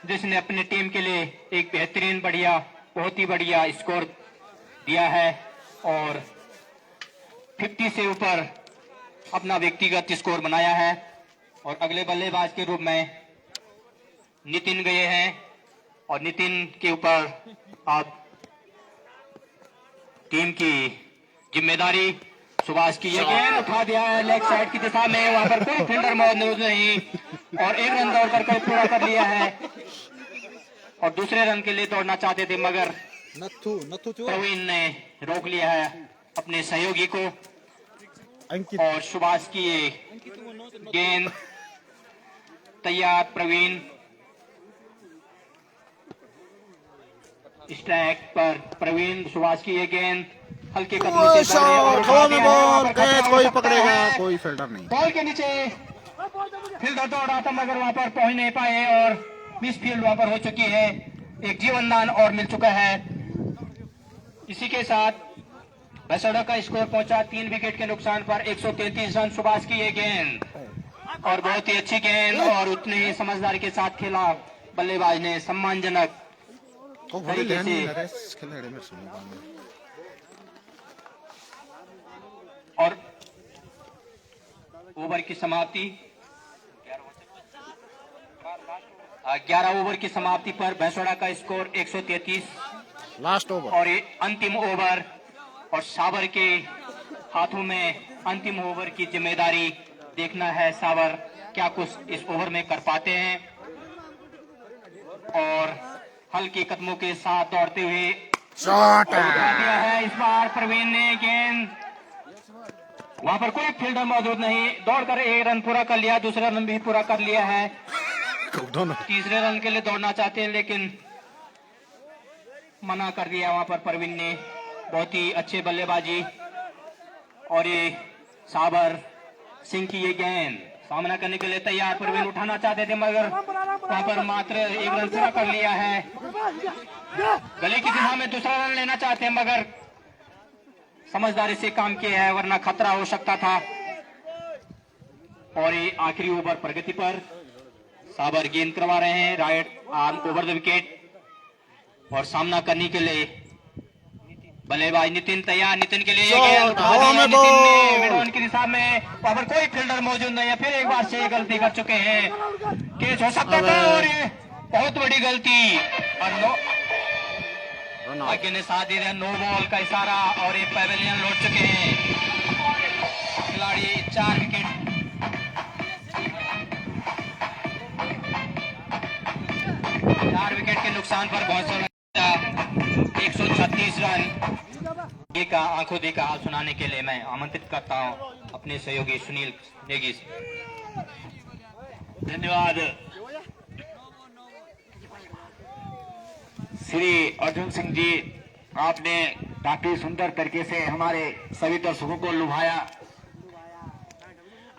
जिसने अपनी टीम के लिए एक बेहतरीन बढ़िया बहुत ही बढ़िया स्कोर दिया है और 50 से ऊपर अपना व्यक्तिगत स्कोर बनाया है। और अगले बल्लेबाज के रूप में नितिन गए हैं और नितिन के ऊपर आप टीम की जिम्मेदारी। सुभाष की ये गेंद उठा दिया है लेग साइड की दिशा में, वहां पर कोई फील्डर मौजूद नहीं और 1 रन दौड़ कर पूरा कर लिया है। और दूसरे रन के लिए दौड़ना चाहते थे मगर प्रवीण ने रोक लिया है अपने सहयोगी को। और सुभाष की ये गेंद तैयार। प्रवीण स्ट्राइक पर प्रवीण। सुभाष की ये गेंद हल्के कदमों से दौड़े और हवा में बॉल, कैच कोई पकड़ेगा, कोई फील्डर नहीं। बॉल के नीचे फील्डर दौड़ रहा था मगर वहां पर पहुंच नहीं पाए और मिस फील्ड वहां पर हो चुकी है। एक जीवनदान और मिल चुका है इसी के साथ भैंसवाड़ा का स्कोर पहुंचा 3 विकेट के नुकसान पर 133 रन। सुभाष की ये गेंद और बहुत ही अच्छी गेंद और उतने ही समझदारी के साथ खेला बल्लेबाज ने, सम्मानजनक तरीके से। और ओवर की समाप्ति 11 ओवर की समाप्ति पर भैंसवाड़ा का स्कोर 133 लास्ट ओवर और ये अंतिम ओवर और साबर के हाथों में अंतिम ओवर की जिम्मेदारी। देखना है साबर क्या कुछ इस ओवर में कर पाते हैं। और हल्के कदमों के साथ दौड़ते हुए शॉट उठा दिया है इस बार प्रवीण ने गेंद। वहां पर कोई फील्डर मौजूद नहीं, दौड़कर 1 रन पूरा कर लिया, दूसरा रन भी पूरा कर लिया है। तीसरे रन के लिए दौड़ना चाहते हैं लेकिन मना कर दिया वहां पर प्रवीण ने। बहुत ही अच्छे बल्लेबाजी। और ये साबर सिंह की ये गेंद सामना करने के लिए तैयार, प्रवीण उठाना चाहते थे मगर वहां पर मात्र 1 रन पूरा कर लिया है। गली की दिशा में दूसरा रन लेना चाहते हैं मगर समझदारी से काम किया है वरना खतरा हो सकता था। और ये आखिरी ओवर प्रगति पर साबर गेंद करवा रहे हैं right arm over the wicket. और सामना करने के लिए बल्लेबाज नितिन तैयार, नितिन के लिए गेंद उठा दी है नितिन ने मिड ऑन की दिशा में। वहां पर कोई फील्डर मौजूद नहीं है, फिर एक बार से गलती कर चुके हैं, कैच हो सकता था और ये बहुत बड़ी गलती। और आगे ने साथ दे दिया, नो बॉल का इशारा और ये पैवेलियन लौट चुके हैं खिलाड़ी। 4 विकेट 4 विकेट के नुकसान पर बहुत 136 रन का आंखों देखा हाल सुनाने के लिए मैं आमंत्रित करता हूं अपने सहयोगी सुनील नेगी से। धन्यवाद श्री अर्जुन सिंह जी, आपने काफी सुंदर तरीके से हमारे सभी दर्शकों को लुभाया।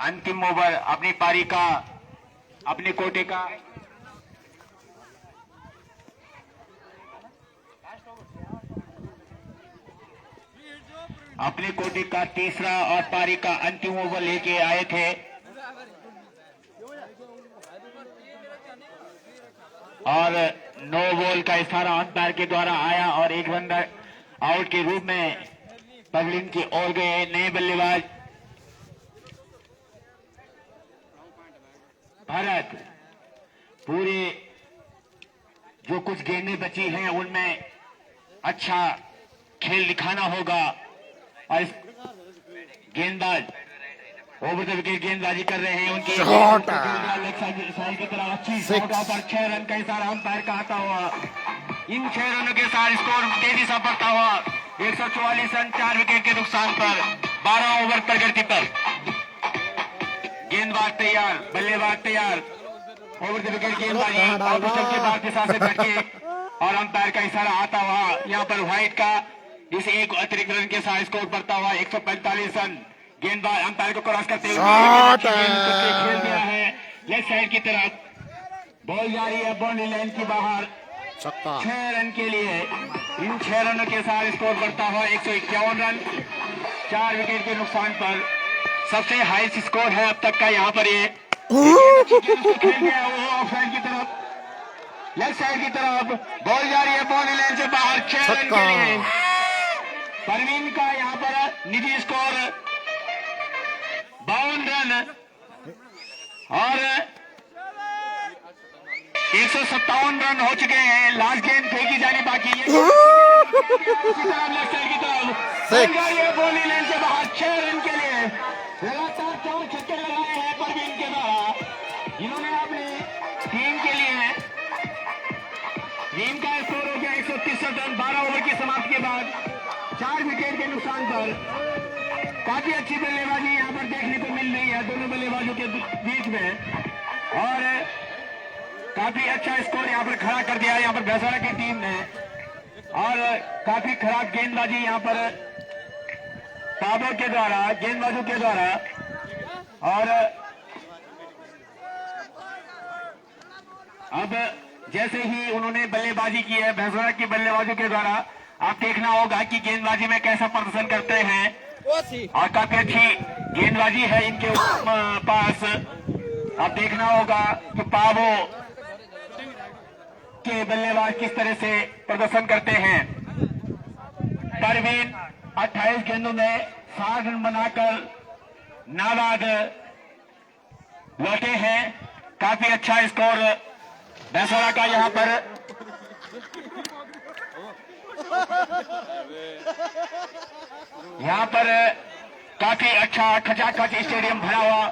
अंतिम ओवर अपनी पारी का, अपने कोटे का तीसरा और पारी का अंतिम ओवर लेके आए थे और नो बॉल का इशारा अंपायर के द्वारा आया और 1 रन आउट के रूप में पवलिन की ओर गए नए बल्लेबाज भारत। पूरे जो कुछ गेंदें बची हैं उनमें अच्छा खेल दिखाना होगा और इस गेंदबाज ओवर द विकेट गेंदबाजी कर रहे हैं उनकी साइड की तरफ अच्छी शॉट पर 6 रन का इशारा अंपायर का आता हुआ। इन 6 रनों के साथ स्कोर तेजी से बढ़ता हुआ 144 रन 4 विकेट के नुकसान पर 12 ओवर प्रगति पर। गेंदबाज तैयार, बल्लेबाज तैयार, ओवर द विकेट गेंदबाजी ऑफिशियल के बाद दिशा से झटके और अंपायर का इशारा आता हुआ। यहाँ पर व्हाइट का जिसे एक अतिरिक्त रन के साथ स्कोर बढ़ता हुआ 145 रन। गेंदबाज अंपायर को क्रॉस करते हुए खेल दिया है लेफ्ट साइड की तरफ, बॉल जा रही है बाउंड्री लाइन की बाहर 6 रन के लिए। इन 6 रनों के साथ स्कोर बढ़ता हुआ 151 रन 4 विकेट के नुकसान पर। सबसे हाई स्कोर है अब तक का यहाँ पर। ये खेल गया वो ऑफ साइड की तरफ, लेफ्ट साइड की तरफ, बॉल जा रही है बाउंड्री लाइन से बाहर 6 रन के लिए। परवीन का यहाँ पर निजी स्कोर 52 रन और 157 रन हो चुके हैं। लास्ट गेंद फेंकी जानी बाकी है लेफ्ट साइड की तरफ, बाउंड्री लाइन से बाहर 6 रन के लिए। लगातार 4 छक्के लगाए हैं परवीन के द्वारा। इन्होंने अपनी टीम के लिए, टीम का स्कोर हो गया 163 रन 12 ओवर की समाप्ति के बाद 4 विकेट के नुकसान पर। काफी अच्छी बल्लेबाजी यहाँ पर देखने को मिल रही है दोनों बल्लेबाजों के बीच में और काफी अच्छा स्कोर यहाँ पर खड़ा कर दिया है यहाँ पर भैंसवाड़ा की टीम ने। और काफी खराब गेंदबाजी यहाँ पर ताबों के द्वारा, गेंदबाजों के द्वारा। और अब जैसे ही उन्होंने बल्लेबाजी की है भैंसवाड़ा की बल्लेबाजों के द्वारा, आप देखना होगा कि गेंदबाजी में कैसा प्रदर्शन करते हैं और काफी अच्छी गेंदबाजी है इनके पास। आप देखना होगा कि पावो के बल्लेबाज किस तरह से प्रदर्शन करते हैं। परवीन 28 गेंदों में 60 रन बनाकर नाबाद लौटे हैं। काफी अच्छा स्कोर भैंसवाड़ा का यहां पर। यहां पर काफी अच्छा खचाखच स्टेडियम भरा हुआ।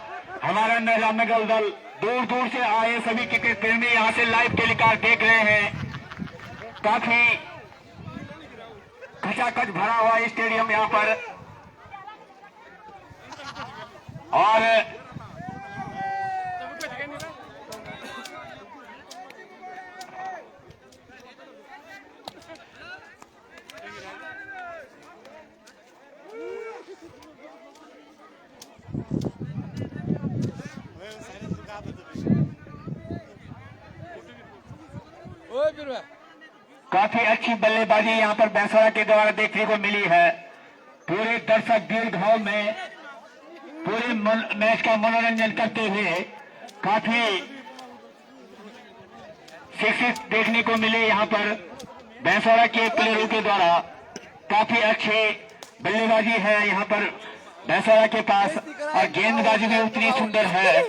हमारा महिला मेडल दल दूर दूर से आए सभी क्रिकेट प्रेमी यहां से लाइव टेलीकास्ट देख रहे हैं। काफी खचाखच भरा हुआ स्टेडियम यहां पर। और काफी अच्छी बल्लेबाजी यहां पर भैंसवाड़ा के द्वारा देखने को मिली है। पूरे दर्शक दीर्घ भाव में पूरे मैच का मनोरंजन करते हुए काफी सिक्सेस देखने को मिले यहां पर भैंसवाड़ा के प्लेयरों के द्वारा। काफी अच्छी बल्लेबाजी है यहां पर भैंसवाड़ा के पास और गेंदबाजी भी उतनी सुंदर है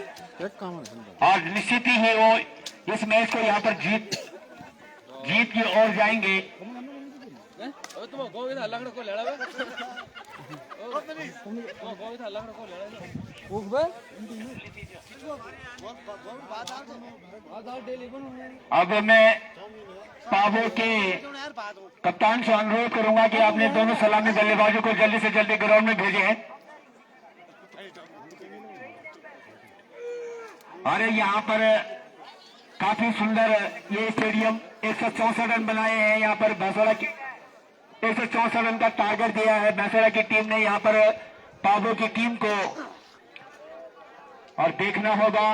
और निश्चित ही वो इस मैच को यहां पर जीत की ओर जाएंगे। अब मैं पावो के कप्तान से अनुरोध करूंगा कि आपने दोनों सलामी बल्लेबाजों को जल्दी से जल्दी ग्राउंड में भेजें। अरे यहाँ पर काफी सुंदर ये स्टेडियम 164 रन बनाए हैं यहाँ पर भैंसवाड़ा की 164 रन का टारगेट दिया है भैंसवाड़ा की टीम ने यहाँ पर पावो की टीम को। और देखना होगा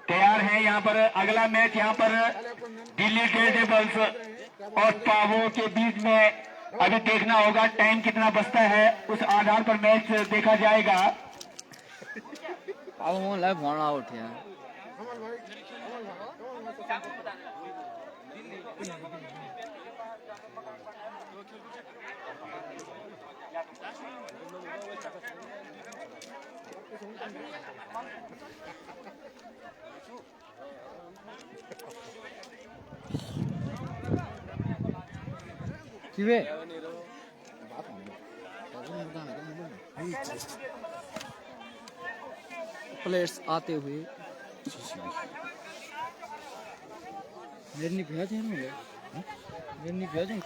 तैयार है यहाँ पर अगला मैच यहाँ पर दिल्ली डेयरडेविल्स और पावो के बीच में। अभी देखना होगा टाइम कितना बचता है उस आधार पर मैच देखा जाएगा। प्लेयर्स आते हुए मेरी भेज है ना मेरी भेज है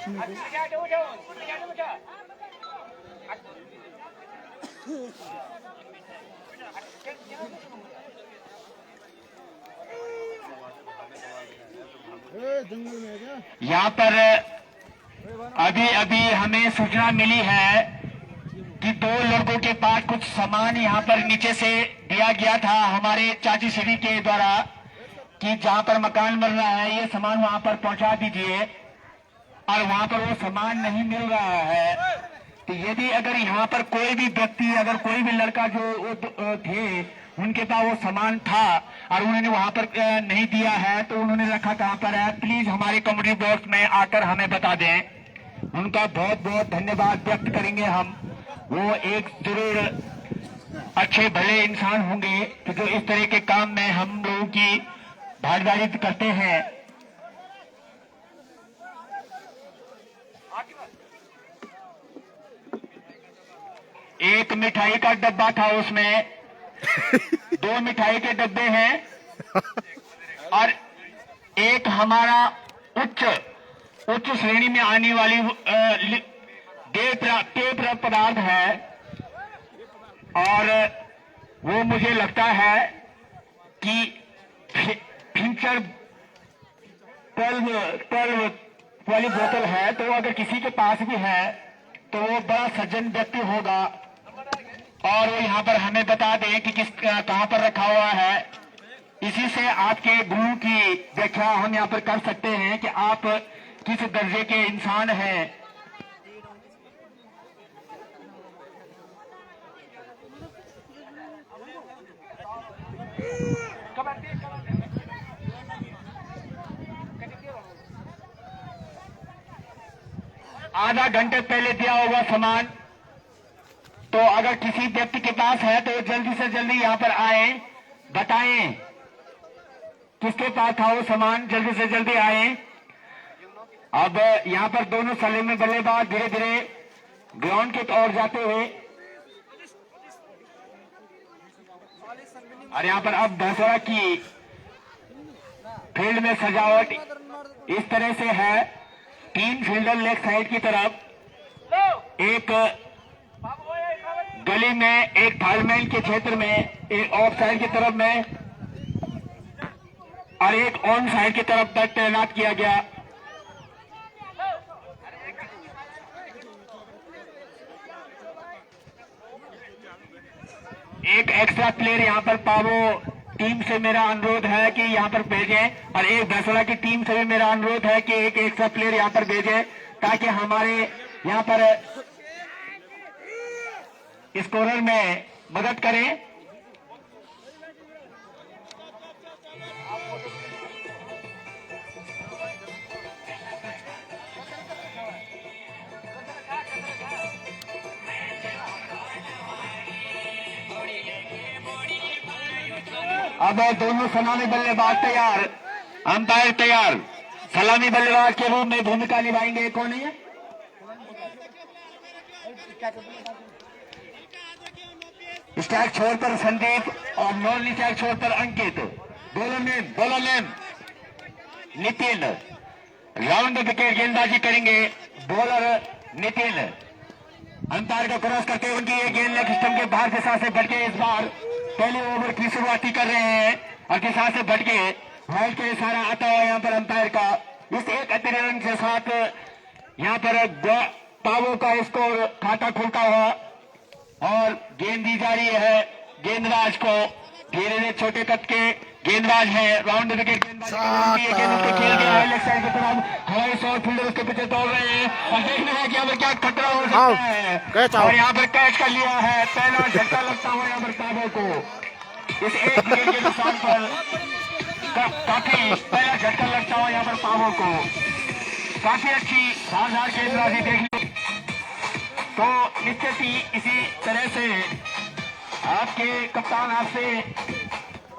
यहाँ पर अभी अभी हमें सूचना मिली है कि 2 लड़कों के पास कुछ सामान यहाँ पर नीचे से दिया गया था हमारे चाची श्री के द्वारा कि जहाँ पर मकान बन रहा है ये सामान वहाँ पर पहुँचा दीजिए। और वहाँ पर वो सामान नहीं मिल रहा है। तो यदि अगर यहाँ पर कोई भी व्यक्ति अगर कोई भी लड़का जो थे उनके पास वो सामान था और उन्होंने वहाँ पर नहीं दिया है तो उन्होंने रखा कहाँ पर है, प्लीज हमारे कम्युनिटी बॉक्स में आकर हमें बता दें। उनका बहुत बहुत धन्यवाद व्यक्त करेंगे हम। वो एक जरूर अच्छे भले इंसान होंगे कि जो इस तरह के काम में हम लोगों की भागीदारी करते हैं। एक मिठाई का डब्बा था उसमें 2 मिठाई के डब्बे हैं और एक हमारा उच्च श्रेणी में आने वाली पेय पदार्थ है और वो मुझे लगता है कि फिंचर 12 वाली बोतल है। तो अगर किसी के पास भी है तो वो बड़ा सज्जन व्यक्ति होगा और वो यहाँ पर हमें बता दें कि कहाँ पर रखा हुआ है। इसी से आपके गुरु की व्याख्या हम यहाँ पर कर सकते हैं कि आप किस दर्जे के इंसान हैं। आधा घंटे पहले दिया होगा सामान, तो अगर किसी व्यक्ति के पास है तो जल्दी से जल्दी यहाँ पर आए, बताएं किसके पास था वो सामान, जल्दी से जल्दी आए। अब यहाँ पर दोनों सलीमी बल्लेबाज धीरे धीरे ग्राउंड की ओर जाते हुए, और यहाँ पर अब भैंसवाड़ा की फील्ड में सजावट इस तरह से है। 3 फील्डर लेग साइड की तरफ, एक गली में, एक थालमैन के क्षेत्र में, एक ऑफ साइड की तरफ में और एक ऑन साइड की तरफ तक तैनात किया गया। एक एक्स्ट्रा प्लेयर यहाँ पर पावो टीम से मेरा अनुरोध है कि यहाँ पर भेजें, और एक भैंसवाड़ा की टीम से भी मेरा अनुरोध है कि एक एक्स्ट्रा प्लेयर यहाँ पर भेजें, ताकि हमारे यहाँ पर स्कोरर में मदद करें। अब दोनों सलामी बल्लेबाज तैयार, अंपायर तैयार। सलामी बल्लेबाज के रूप में भूमिका निभाएंगे कौन है? स्ट्राइक छोर पर संदीप और नॉन स्ट्राइक छोर पर Ankit. Bowler name Nitin. Round wicket गेंदबाजी करेंगे बॉलर नितिन। अंपायर को क्रॉस करके उनकी ये गेंद लेग स्टंप के बाहर दिशा से बढ़ के इस बार पहले ओवर की शुरुआती कर रहे हैं, और दिशा से बढ़ के वाइड का इशारा आता हुआ यहाँ पर अंपायर का। इस एक अतिरिक्त रन के साथ यहाँ पर पावो का स्कोर खाता खुलता हुआ, और गेंद दी जा रही है गेंदबाज को। धीरे धीरे छोटे कद के गेंदबाज है, राउंड विकेट गेंदबाज खेल गया है लेग साइड की तरफ। हवाई शॉट फील्डर उसके पीछे दौड़ रहे हैं, और देखना है कि यहाँ पर क्या खतरा हो सकता है, और यहाँ पर कैच कर लिया है। पहला झटका लगता हुआ यहाँ पर पावो को, इस एक विकेट के नुकसान पर काफी पहला झटका लगता हुआ यहाँ पर पावो को। काफी अच्छी धारदार गेंदबाजी देखने, तो निश्चित ही इसी तरह से आपके कप्तान आपसे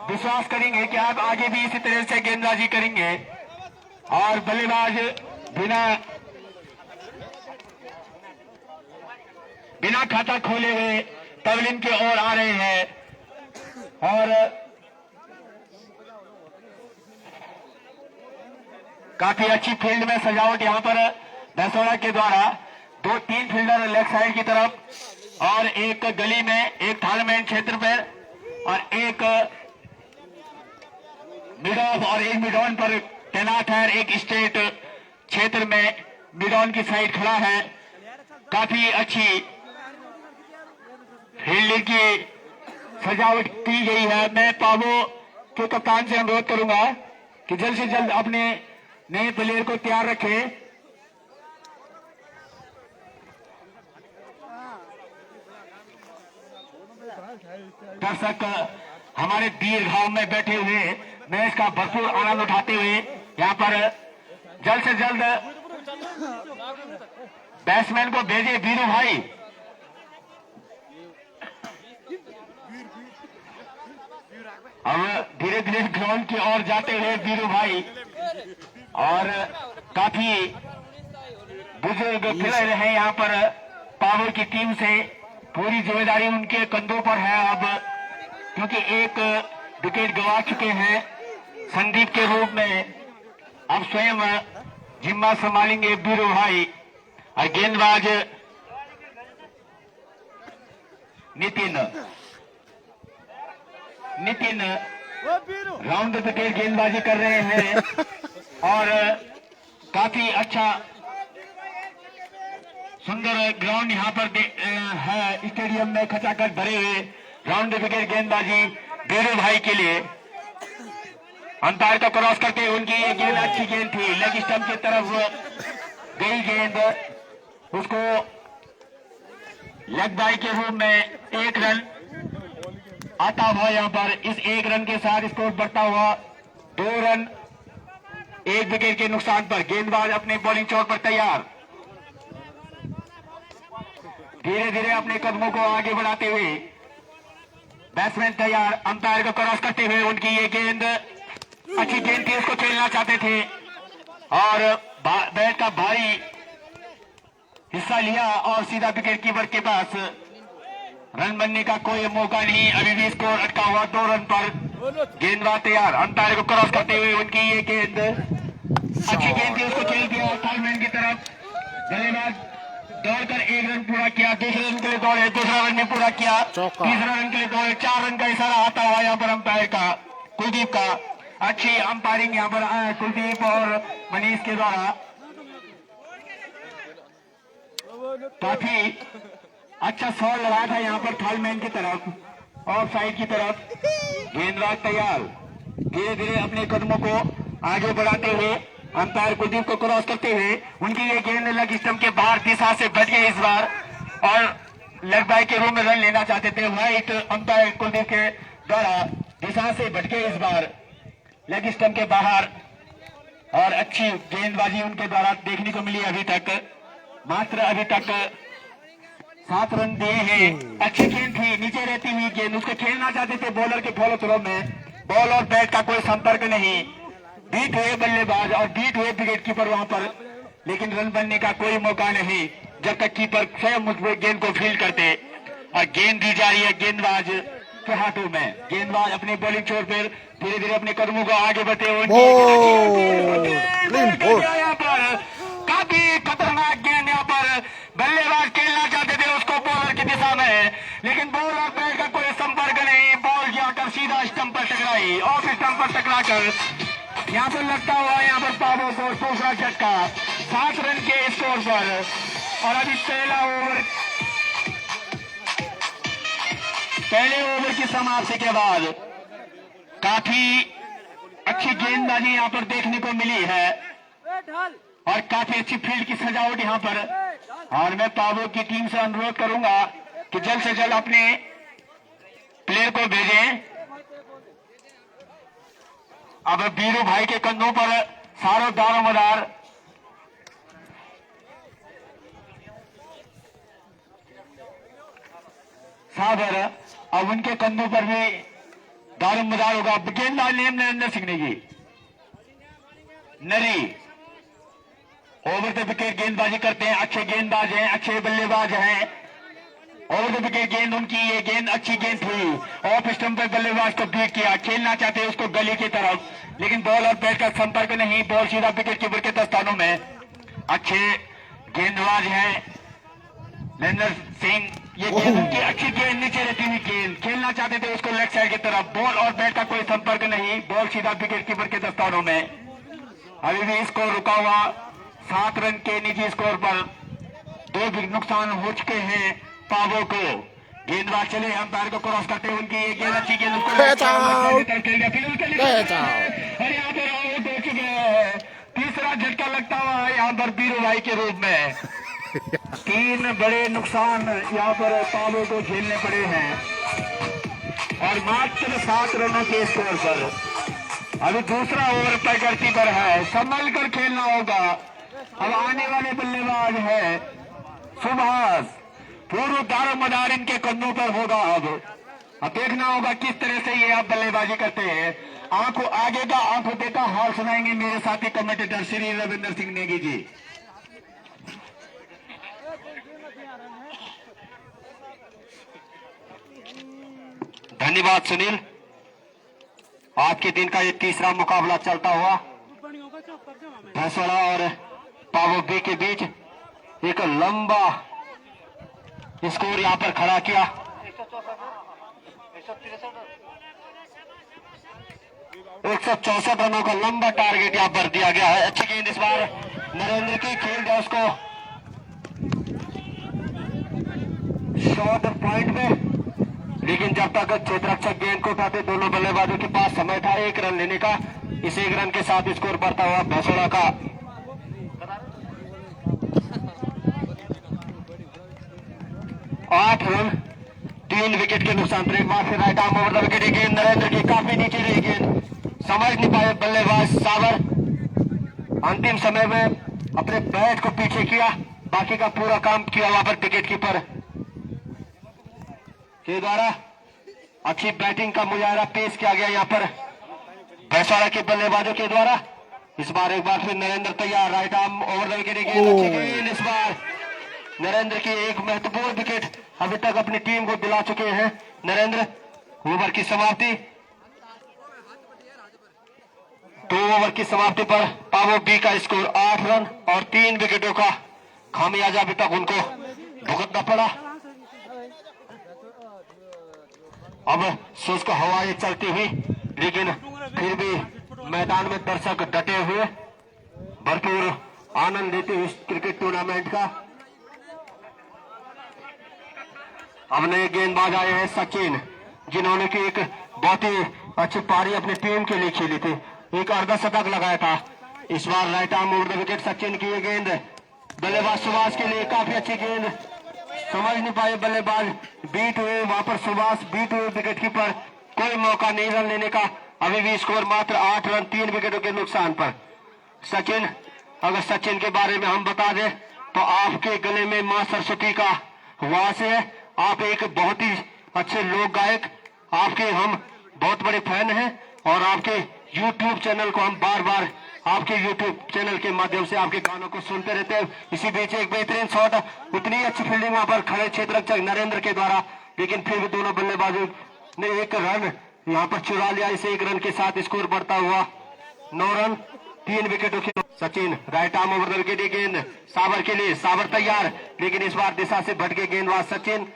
विश्वास करेंगे कि आप आगे भी इसी तरह से गेंदबाजी करेंगे। और बल्लेबाज बिना खाता खोले हुए तवलीन की ओर आ रहे हैं, और काफी अच्छी फील्ड में सजावट यहाँ पर भैंसवाड़ा के द्वारा। 2-3 फील्डर लेग साइड की तरफ, और एक गली में, एक थालमैन क्षेत्र पर, और एक मिड ऑफ और एक मिड ऑन पर तैनात है। एक स्टेट क्षेत्र में मिड ऑन की साइड खड़ा है। काफी अच्छी फील्ड की सजावट की गई है। मैं पावो के कप्तान से अनुरोध करूंगा कि जल्द से जल्द अपने नए प्लेयर को तैयार रखें। दर्शक हमारे दीर्घाव में बैठे हुए मैच का भरपूर आनंद उठाते हुए यहाँ पर जल्द से जल्द बैट्समैन को भेजे वीरू भाई। अब धीरे धीरे ग्राउंड की ओर जाते हुए वीरू भाई, और काफी बुजुर्ग खिलाड़ी हैं यहाँ पर पावर की टीम से। पूरी जिम्मेदारी उनके कंधों पर है अब, क्योंकि एक विकेट गंवा चुके हैं संदीप के रूप में। अब स्वयं जिम्मा संभालेंगे वीरू भाई, और गेंदबाज नितिन राउंड विकेट गेंदबाजी कर रहे हैं, और काफी अच्छा सुंदर ग्राउंड यहाँ पर है स्टेडियम में, खचाखच भरे हुए। राउंड विकेट गेंदबाजी वीरू भाई के लिए। अंपायर को क्रॉस करके उनकी ये गेंद अच्छी गेंद थी, लेग स्टंप की तरफ गई गेंद, उसको लेग बाई के रूप में 1 रन आता हुआ यहाँ पर। इस 1 रन के साथ स्कोर बढ़ता हुआ 2 रन 1 विकेट के नुकसान पर। गेंदबाज अपने बॉलिंग चौक पर तैयार। धीरे धीरे अपने कदमों को आगे बढ़ाते हुए बैट्समैन तैयार, अंपायर को क्रॉस करते हुए उनकी ये गेंद अच्छी गेंद थी, उसको खेलना चाहते थे और बैट का भारी हिस्सा लिया और सीधा विकेट कीपर के पास रन बनने का कोई मौका नहीं। अभी भी स्कोर अटका हुआ 2 रन पर। गेंदबाज तैयार, अंपायर को क्रॉस करते हुए उनकी ये गेंद अच्छी गेंद थी, उसको खेल दिया थर्डमैन की तरफ। बल्लेबाज दौड़कर 1 रन पूरा किया, दूसरे रन के लिए दौड़े, दूसरा रन भी पूरा किया, तीसरा रन के लिए दौड़े, 4 रन का इशारा आता हुआ यहाँ पर अंपायर का, कुलदीप का। अच्छी अंपायरिंग यहाँ पर कुलदीप और मनीष के द्वारा। काफी अच्छा शॉट लगा था यहाँ पर थर्डमैन की तरफ, ऑफ साइड की तरफ। गेंदबाज तैयार, धीरे धीरे अपने कदमों को आगे बढ़ाते हुए अंपायर कुलदीप को क्रॉस करते हुए उनकी ये गेंद लेग स्टंप के बाहर दिशा से बच गई इस बार और लेग बाय के रूप में रन लेना चाहते थे। वाइट अंपायर कुलदीप के द्वारा दिशा से बच गई इस बार लेग स्टंप के बाहर और अच्छी गेंदबाजी उनके द्वारा देखने को मिली। अभी तक मात्र अभी तक 7 रन दिए हैं। अच्छी गेंद थी, नीचे रहती हुई गेंद, उसको खेलना चाहते थे बॉलर के फॉलो थ्रो में। बॉल और बैट का कोई संपर्क नहीं, बीट हुए बल्लेबाज और बीट हुए विकेट कीपर वहां पर, लेकिन रन बनने का कोई मौका नहीं जब तक कीपर स्वयं उस गेंद को फील्ड करते। और गेंद दी जा रही है गेंदबाज के हाथों में। गेंदबाज अपने बॉलिंग छोर पर धीरे धीरे अपने कदमों को आगे बढ़ते हुए यहाँ पर काफी खतरनाक गेंद यहाँ पर बल्लेबाज खेलना चाहते थे उसको बॉलर की दिशा में, लेकिन बॉल और बैट का कोई संपर्क नहीं। बॉल जाकर सीधा स्टंप पर टकराई, ऑफ स्टंप पर टकराकर यहाँ पर लगता हुआ यहाँ पर पावो को दूसरा झटका 7 रन के स्कोर पर। और अभी पहले ओवर की समाप्ति के बाद काफी अच्छी गेंदबाजी यहाँ पर देखने को मिली है और काफी अच्छी फील्ड की सजावट यहाँ पर। और मैं पावो की टीम से अनुरोध करूंगा कि जल्द से जल्द अपने प्लेयर को भेजें। अब बीरू भाई के कंधों पर सारो दारोमदार सागर, अब उनके कंधों पर भी दारोमदार होगा। गेंदबाज नेम नरेंद्र सिंह नेगी, नरी ओवर द विकेट गेंदबाजी करते हैं, अच्छे गेंदबाज हैं, अच्छे बल्लेबाज हैं। ओवर द विकेट गेंद उनकी, ये गेंद अच्छी गेंद थी, ऑफ स्टंप पर बल्लेबाज को बीट किया, खेलना चाहते हैं उसको गली की तरफ, लेकिन बॉल और बैट का संपर्क नहीं। बॉल सीधा विकेट कीपर के दस्तानों में। अच्छे गेंदबाज हैं नरेंद्र सिंह, ये गेंद उनकी अच्छी गेंद, नीचे रहती हुई गेंद, खेलना चाहते थे उसको लेग साइड की तरफ। बॉल और बैट का कोई संपर्क नहीं, बॉल सीधा विकेट कीपर के दस्तानों में। अभी भी स्कोर रुका हुआ 7 रन के निजी स्कोर पर। 2 नुकसान हो चुके हैं पावो को। गेंदबाज चले अंपायर को क्रॉस करते हुए उनकी ये गेंद अच्छी गेंद, उसको और यहाँ पर आउट हो चुके हैं। तीसरा झटका लगता हुआ यहाँ पर बीरू भाई के रूप में। 3 बड़े नुकसान यहाँ पर पावो को झेलने पड़े हैं और मात्र 7 रनों के स्कोर पर। अभी दूसरा ओवर प्रगति पर है, संभल कर खेलना होगा। अब आने वाले बल्लेबाज है सुभाष, पूर्व दारोमदार इनके कंधों पर होगा। अब देखना होगा किस तरह से ये आप बल्लेबाजी करते हैं। आंखों आगे का आंखों देखा हाल सुनाएंगे मेरे साथी कमेंटेटर श्री रविंद्र सिंह नेगी जी। धन्यवाद सुनील। आपके दिन का ये तीसरा मुकाबला चलता हुआ भैंसवाड़ा और पावो बी के बीच एक लंबा स्कोर यहां पर खड़ा किया। 164 रनों का लंबा टारगेट यहां पर दिया गया है। अच्छी गेंद इस बार नरेंद्र की, खेल दिया उसको शॉर्ट पॉइंट में, लेकिन जब तक क्षेत्ररक्षक गेंद को उठाते दोनों बल्लेबाजों के पास समय था 1 रन लेने का। इस 1 रन के साथ स्कोर बढ़ता हुआ भैंसवाड़ा का 8 रन 3 विकेट के नुकसान पर। एक बार फिर right arm over the wicket गेंद नरेंद्र की, काफी नीचे रही गेंद, समझ नहीं पाए बल्लेबाज सावर। अंतिम समय में अपने बैट को पीछे किया, बाकी का पूरा काम किया वहां पर विकेट कीपर के द्वारा अच्छी बैटिंग का मुजाहरा पेश किया गया यहाँ पर भैंसवाड़ा के बल्लेबाजों के द्वारा। इस बार एक बार फिर नरेंद्र तैयार, right arm over the wicket, अच्छी गेंद। इस बार नरेंद्र की एक महत्वपूर्ण विकेट अभी तक अपनी टीम को दिला चुके हैं नरेंद्र। ओवर की समाप्ति, 2 ओवर की समाप्ति पर पावो बी का स्कोर 8 रन और 3 विकेटों का खामियाजा अभी तक उनको भुगतना पड़ा। अब शुष्क हवाएं चलती हुई, लेकिन फिर भी मैदान में दर्शक डटे हुए, भरपूर आनंद लेते हुए इस क्रिकेट टूर्नामेंट का। अब नए गेंदबाज आए हैं सचिन, जिन्होंने की एक बहुत ही अच्छी पारी अपनी टीम के लिए खेली थी, एक अर्धशतक लगाया था। इस बार right arm over the wicket Sachin की ये गेंद बल्लेबाज सुभाष के लिए काफी अच्छी गेंद, समझ नहीं पाए बल्लेबाज, बीट हुए वहां पर सुभाष, बीट हुए विकेट कीपर, कोई मौका नहीं रन लेने का। अभी भी स्कोर मात्र 8 रन 3 विकेटों के नुकसान पर। सचिन, अगर सचिन के बारे में हम बता दें तो आपके गले में मां सरस्वती का वास है। आप एक बहुत ही अच्छे लोक गायक, आपके हम बहुत बड़े फैन हैं और आपके YouTube चैनल को हम बार बार आपके YouTube चैनल के माध्यम से आपके गानों को सुनते रहते हैं। इसी बीच एक बेहतरीन शॉट, उतनी अच्छी फील्डिंग वहां पर खड़े क्षेत्ररक्षक नरेंद्र के द्वारा, लेकिन फिर भी दोनों बल्लेबाजों ने एक रन यहां पर चुरा लिया। इसे 1 रन के साथ स्कोर बढ़ता हुआ 9 रन 3 विकेटों के। Sachin right arm over the wicket, गेंद सावर के लिए, सावर तैयार, लेकिन इस बार दिशा से भटके गेंदबाज सचिन,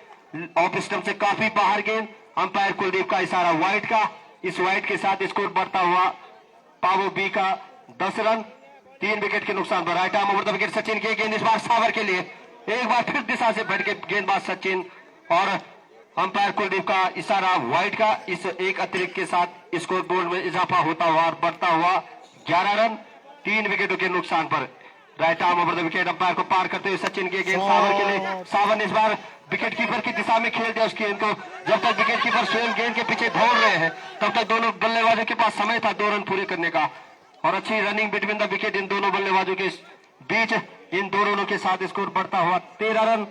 ऑफ स्टंप से काफी बाहर गेंद। अंपायर कुलदीप का इशारा वाइड का, इस वाइड के साथ स्कोर बढ़ता हुआ पावो बी का 10 रन 3 विकेट के नुकसान पर। Right arm over the wicket Sachin की गेंद, इस बार सावर के लिए, एक बार फिर दिशा से भटके गेंदबाज सचिन और अंपायर कुलदीप का इशारा वाइड का। इस एक अतिरिक्त के साथ स्कोर बोर्ड में इजाफा होता हुआ और बढ़ता हुआ 11 रन 3 विकेटों के नुकसान पर। Right arm over the wicket, umpire को पार करते हुए सचिन की गेंद सावर के लिए। सावर ने इस बार विकेट कीपर की दिशा में खेल दिया उस गेंद को। जब तक विकेट कीपर स्वयं गेंद के पीछे दौड़ रहे हैं तब तक दोनों बल्लेबाजों के पास समय था 2 रन पूरे करने का। और अच्छी रनिंग बिटवीन द विकेट इन दोनों बल्लेबाजों के बीच, इन दोनों के साथ स्कोर बढ़ता हुआ 13 रन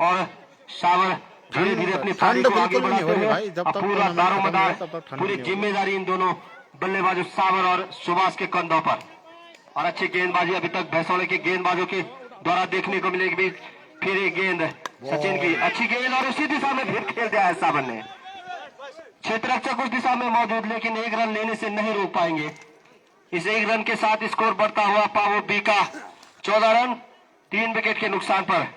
और सावर धीरे धीरे अपनी पारी को आगे बढ़ाते हुए पूरा दारोमदार, पूरी जिम्मेदारी इन दोनों बल्लेबाजों सावर और सुभाष के कंधों पर। और अच्छी गेंदबाजी अभी तक भैंसवाड़े के गेंदबाजों के द्वारा देखने को मिलेगी। फिर एक गेंद सचिन की, अच्छी गेंद और उसी दिशा में फिर खेल दिया है सावर ने। क्षेत्ररक्षक उस दिशा में मौजूद, लेकिन 1 रन लेने से नहीं रोक पाएंगे। इस 1 रन के साथ स्कोर बढ़ता हुआ पावो बी का 14 रन 3 विकेट के नुकसान पर।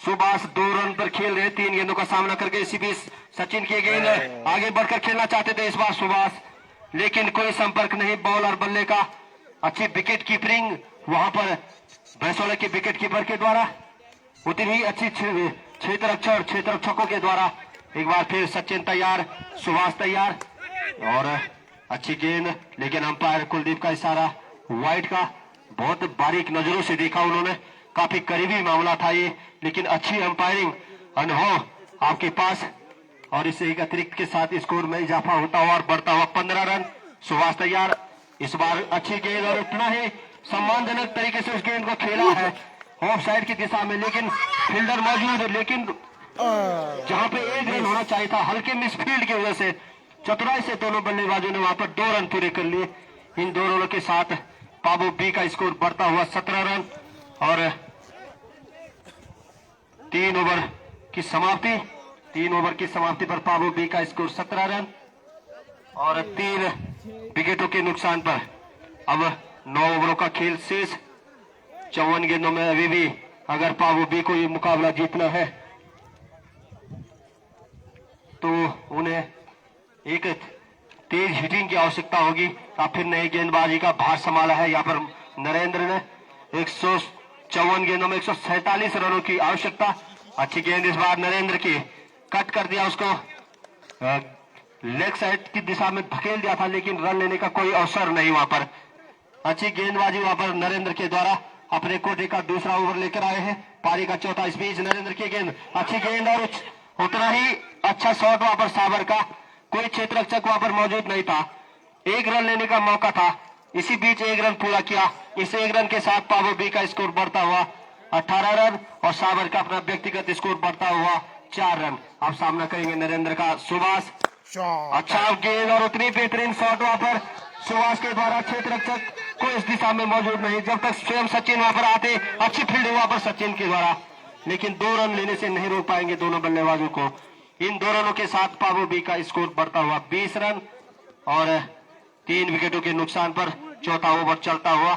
सुभाष 2 रन पर खेल रहे, 3 गेंदों का सामना करके। इसी बीच सचिन की गेंद, आगे बढ़कर खेलना चाहते थे इस बार सुभाष, लेकिन कोई संपर्क नहीं बॉल और बल्ले का। अच्छी विकेट कीपरिंग वहां पर भैंसवाड़े के विकेट कीपर के द्वारा, उतनी ही अच्छी क्षेत्ररक्षक और क्षेत्ररक्षकों के द्वारा। एक बार फिर सचिन तैयार, सुभाष तैयार और अच्छी गेंद, लेकिन अंपायर कुलदीप का इशारा वाइड का। बहुत बारीक नजरों से देखा उन्होंने, काफी करीबी मामला था ये, लेकिन अच्छी अंपायरिंग अनुभव आपके पास। और इसे एक अतिरिक्त के साथ स्कोर में इजाफा होता हुआ और बढ़ता हुआ 15 रन। सुभाष तैयार, इस बार अच्छी गेंद और उतना ही सम्मानजनक तरीके से उस गेंद को खेला है ऑफ साइड की दिशा में, लेकिन फील्डर मौजूद है। लेकिन जहां पे 1 रन होना चाहिए था, हल्के मिसफील्ड की वजह से चतुराई से दोनों बल्लेबाजों ने वहां पर 2 रन पूरे कर लिए। इन 2 रनों के साथ पावो बी का स्कोर बढ़ता हुआ 17 रन और 3 ओवर की समाप्ति। 3 ओवर की समाप्ति पर पावो बी का स्कोर 17 रन और 3 विकेटों के नुकसान पर। अब 9 ओवरों का खेल शेष, 54 गेंदों में अभी भी अगर पावो बी को ये मुकाबला जीतना है तो उन्हें एक तेज हिटिंग की आवश्यकता होगी। अब फिर नई गेंदबाजी का भार संभाला है यहाँ पर नरेंद्र ने। 154 गेंदों में 147 रनों की आवश्यकता। अच्छी गेंद इस बार नरेंद्र की, कट कर दिया उसको, लेग साइड की दिशा में धकेल दिया था, लेकिन रन लेने का कोई अवसर नहीं वहां पर। अच्छी गेंदबाजी वहां पर नरेंद्र के द्वारा अपने कोटे का दूसरा ओवर लेकर आए हैं, पारी का चौथा। इस बीच नरेंद्र की गेंद, अच्छी गेंद और उतना ही अच्छा शॉट वहां पर सावर का। कोई क्षेत्ररक्षक वहां पर मौजूद नहीं था, 1 रन लेने का मौका था। इसी बीच 1 रन पूरा किया। इस 1 रन के साथ पावो बी का स्कोर बढ़ता हुआ 18 रन और सावर का अपना व्यक्तिगत स्कोर बढ़ता हुआ 4 रन। अब सामना करेंगे नरेंद्र का सुभाष। शॉट अच्छा गेंद और उतनी बेहतरीन शॉट वहां पर सुभाष के द्वारा। क्षेत्र रक्षक को इस दिशा में मौजूद नहीं, जब तक स्वयं सचिन वहां पर आते। अच्छी फील्डिंग वहां पर सचिन के द्वारा, लेकिन 2 रन लेने से नहीं रोक पाएंगे दोनों बल्लेबाजों को। इन 2 रनों के साथ पावो बी का स्कोर बढ़ता हुआ 20 रन और 3 विकेटों के नुकसान पर चौथा ओवर चलता हुआ।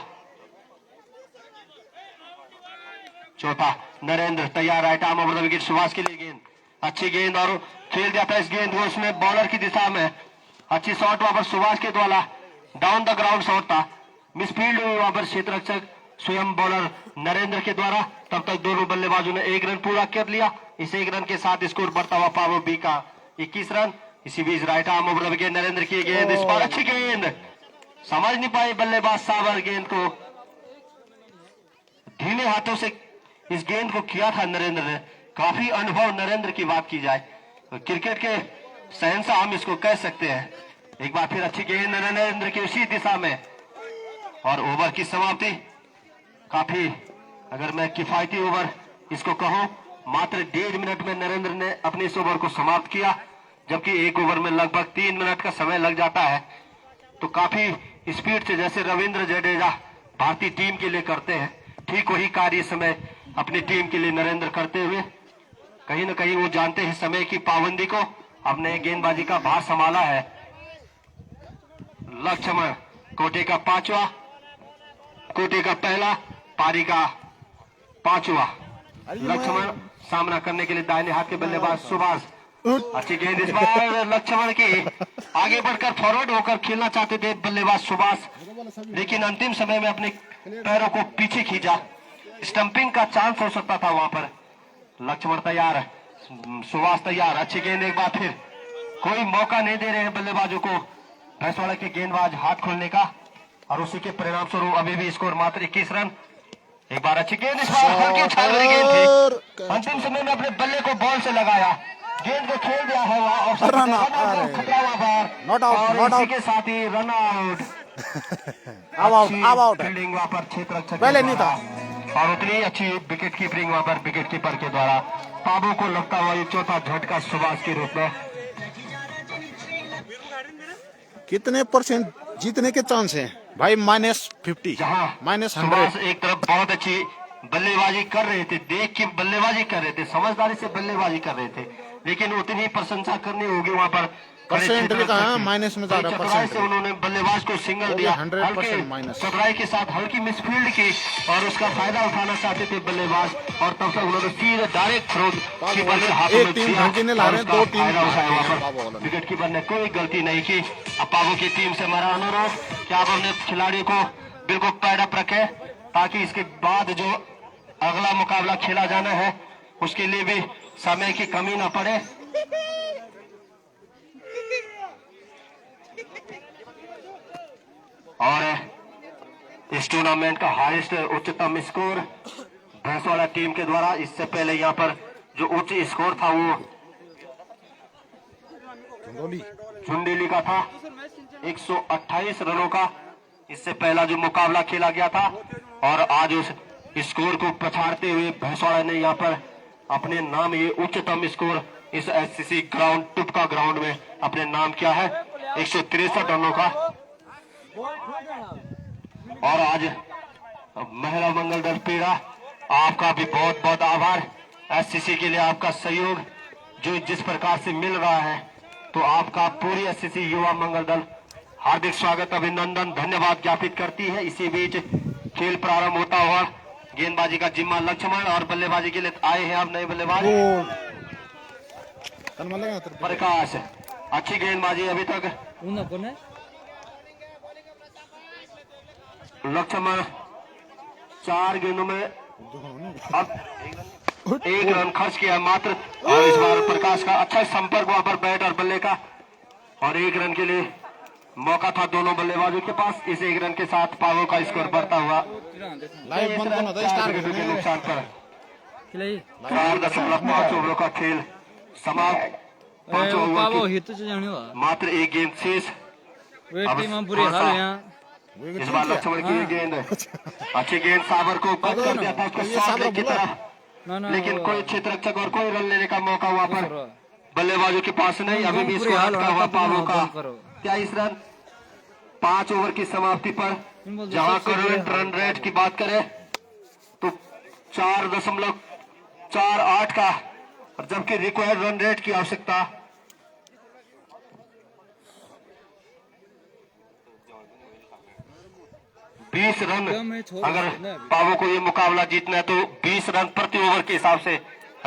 चौथा नरेंद्र तैयार, right arm over the wicket Subhash के लिए गेंद। अच्छी गेंद और खेल दिया था इस गेंद को उसने बॉलर की दिशा में। अच्छी शॉट वहां पर सुभाष के द्वारा, डाउन द ग्राउंड शॉट था, मिसफील्ड हुई वहां पर क्षेत्र रक्षक स्वयं बॉलर नरेंद्र के द्वारा। तब तक दोनों बल्लेबाजों ने 1 रन पूरा कर लिया। इस 1 रन के साथ स्कोर बढ़ता हुआ पावो बी का 21 रन। इसी बीच right arm over the wicket Narendra की गेंद, इस बार अच्छी गेंद, समझ नहीं पाए बल्लेबाज साबर गेंद को। धीमे हाथों से इस गेंद को किया था नरेंद्र ने। काफी अनुभव नरेंद्र की बात की जाए, क्रिकेट के शहंशाह हम इसको कह सकते हैं। एक बार फिर अच्छी गेंद नरेंद्र की उसी दिशा में और ओवर की समाप्ति। काफी, अगर मैं किफायती ओवर इसको कहूं, मात्र 1.5 मिनट में नरेंद्र ने अपने इस ओवर को समाप्त किया, जबकि एक ओवर में लगभग 3 मिनट का समय लग जाता है। तो काफी स्पीड से, जैसे रविंद्र जडेजा भारतीय टीम के लिए करते हैं, ठीक वही कार्य इस समय अपनी टीम के लिए नरेंद्र करते हुए, कहीं ना कहीं वो जानते हैं समय की पाबंदी को, अपने गेंदबाजी का भार संभाला है। लक्ष्मण कोटे का 5वां, कोटे का पहला, पारी का 5वां। लक्ष्मण सामना करने के लिए दाहिने हाथ के बल्लेबाज सुभाष। अच्छी गेंद इस बार लक्ष्मण की, आगे बढ़कर फॉरवर्ड होकर खेलना चाहते थे बल्लेबाज सुभाष, लेकिन अंतिम समय में अपने पैरों को पीछे खींचा। स्टंपिंग का चांस हो सकता था वहां पर। लक्ष्मण तैयार, सुभाष तैयार। अच्छी गेंद एक बार फिर, कोई मौका नहीं दे रहे हैं बल्लेबाजों को भैंसवाड़ा के गेंदबाज हाथ खोलने का, और उसी के परिणाम स्वरूप अभी भी स्कोर मात्र 21 रन। एक बार अच्छी गेंद, इस बार हल्की उछाल वाली गेंद थी, अंतिम समय में अपने बल्ले को बॉल से लगाया, गेंद को खेल दिया है वहां और इसी के साथ ही रन आउट। फील्डिंग वहां पर क्षेत्र रक्षक पहले नहीं था और उतनी अच्छी विकेट कीपिंग वहां पर विकेट कीपर के द्वारा। पाबो को लगता हुआ ये चौथा झटका सुभाष के रूप में। कितने परसेंट जीतने के चांस हैं भाई? -50, जहां -100। एक तरफ बहुत अच्छी बल्लेबाजी कर रहे थे, देख के बल्लेबाजी कर रहे थे, समझदारी से बल्लेबाजी कर रहे थे, लेकिन उतनी प्रशंसा करनी होगी वहां पर। परसेंट भी कहा माइनस में जा रहा है, चतुराई से उन्होंने बल्लेबाज को सिंगल दिया, 100% माइनस। चतुराई के साथ हल्की मिसफील्ड की और उसका फायदा उठाना चाहते थे बल्लेबाज, और तब तक उन्होंने सीधे डायरेक्ट थ्रो कीपर के हाथों में टीम धमकी ला रहे हैं, 2 टीम विकेट कीपर ने कोई गलती नहीं की। अब पाबो की टीम से हमारा अनुरोध कि आप अपने खिलाड़ियों को बिल्कुल पैड अप रखें, ताकि इसके बाद जो अगला मुकाबला खेला जाना है उसके लिए भी समय की कमी न पड़े। और इस टूर्नामेंट का हाईएस्ट उच्चतम स्कोर भैंसवाड़ा टीम के द्वारा, इससे पहले यहाँ पर जो उच्च स्कोर था वो झुंडेली का था 128 रनों का। इससे पहला जो मुकाबला खेला गया था, और आज उस स्कोर को पछाड़ते हुए भैंसवाड़ा ने यहाँ पर अपने नाम ये उच्चतम स्कोर इस एससीसी ग्राउंड, टुपका ग्राउंड में अपने नाम किया है 163 रनों का। और आज महिला मंगल दल पेड़ा, आपका भी बहुत बहुत आभार। एससीसी के लिए आपका सहयोग जो जिस प्रकार से मिल रहा है, तो आपका पूरी एससीसी युवा मंगल दल हार्दिक स्वागत, अभिनंदन, धन्यवाद ज्ञापित करती है। इसी बीच खेल प्रारंभ होता हुआ, गेंदबाजी का जिम्मा लक्ष्मण और बल्लेबाजी के लिए आए हैं अब नए बल्लेबाज प्रकाश। अच्छी गेंदबाजी अभी तक लक्ष्मण 4 गेंदों में अब 1 रन खर्च किया मात्र, और इस बार प्रकाश का अच्छा संपर्क वहां पर बैट और बल्ले का, और 1 रन के लिए मौका था दोनों बल्लेबाजों के पास। इस 1 रन के साथ पावो का स्कोर बढ़ता हुआ के नुकसान पर 4.5 ओवरों का खेल समाप्त। 5 ओवर मात्र 1 गेंद शेष। इस बार लक्ष्मण की गेंद, अच्छी गेंद साबर को कट कर दिया था उसको शॉर्ट लेग की तरफ, लेकिन कोई क्षेत्ररक्षक और कोई रन लेने का मौका वहां पर बल्लेबाजों के पास नहीं। अभी भी इसको अटका हुआ पावो का 23 रन 5 ओवर की समाप्ति पर। जहां करंट रन रेट की बात करें तो 4.48 का, और जबकि रिक्वायर्ड रन रेट की आवश्यकता 20 रन। अगर पावो को ये मुकाबला जीतना है तो 20 रन प्रति ओवर के हिसाब से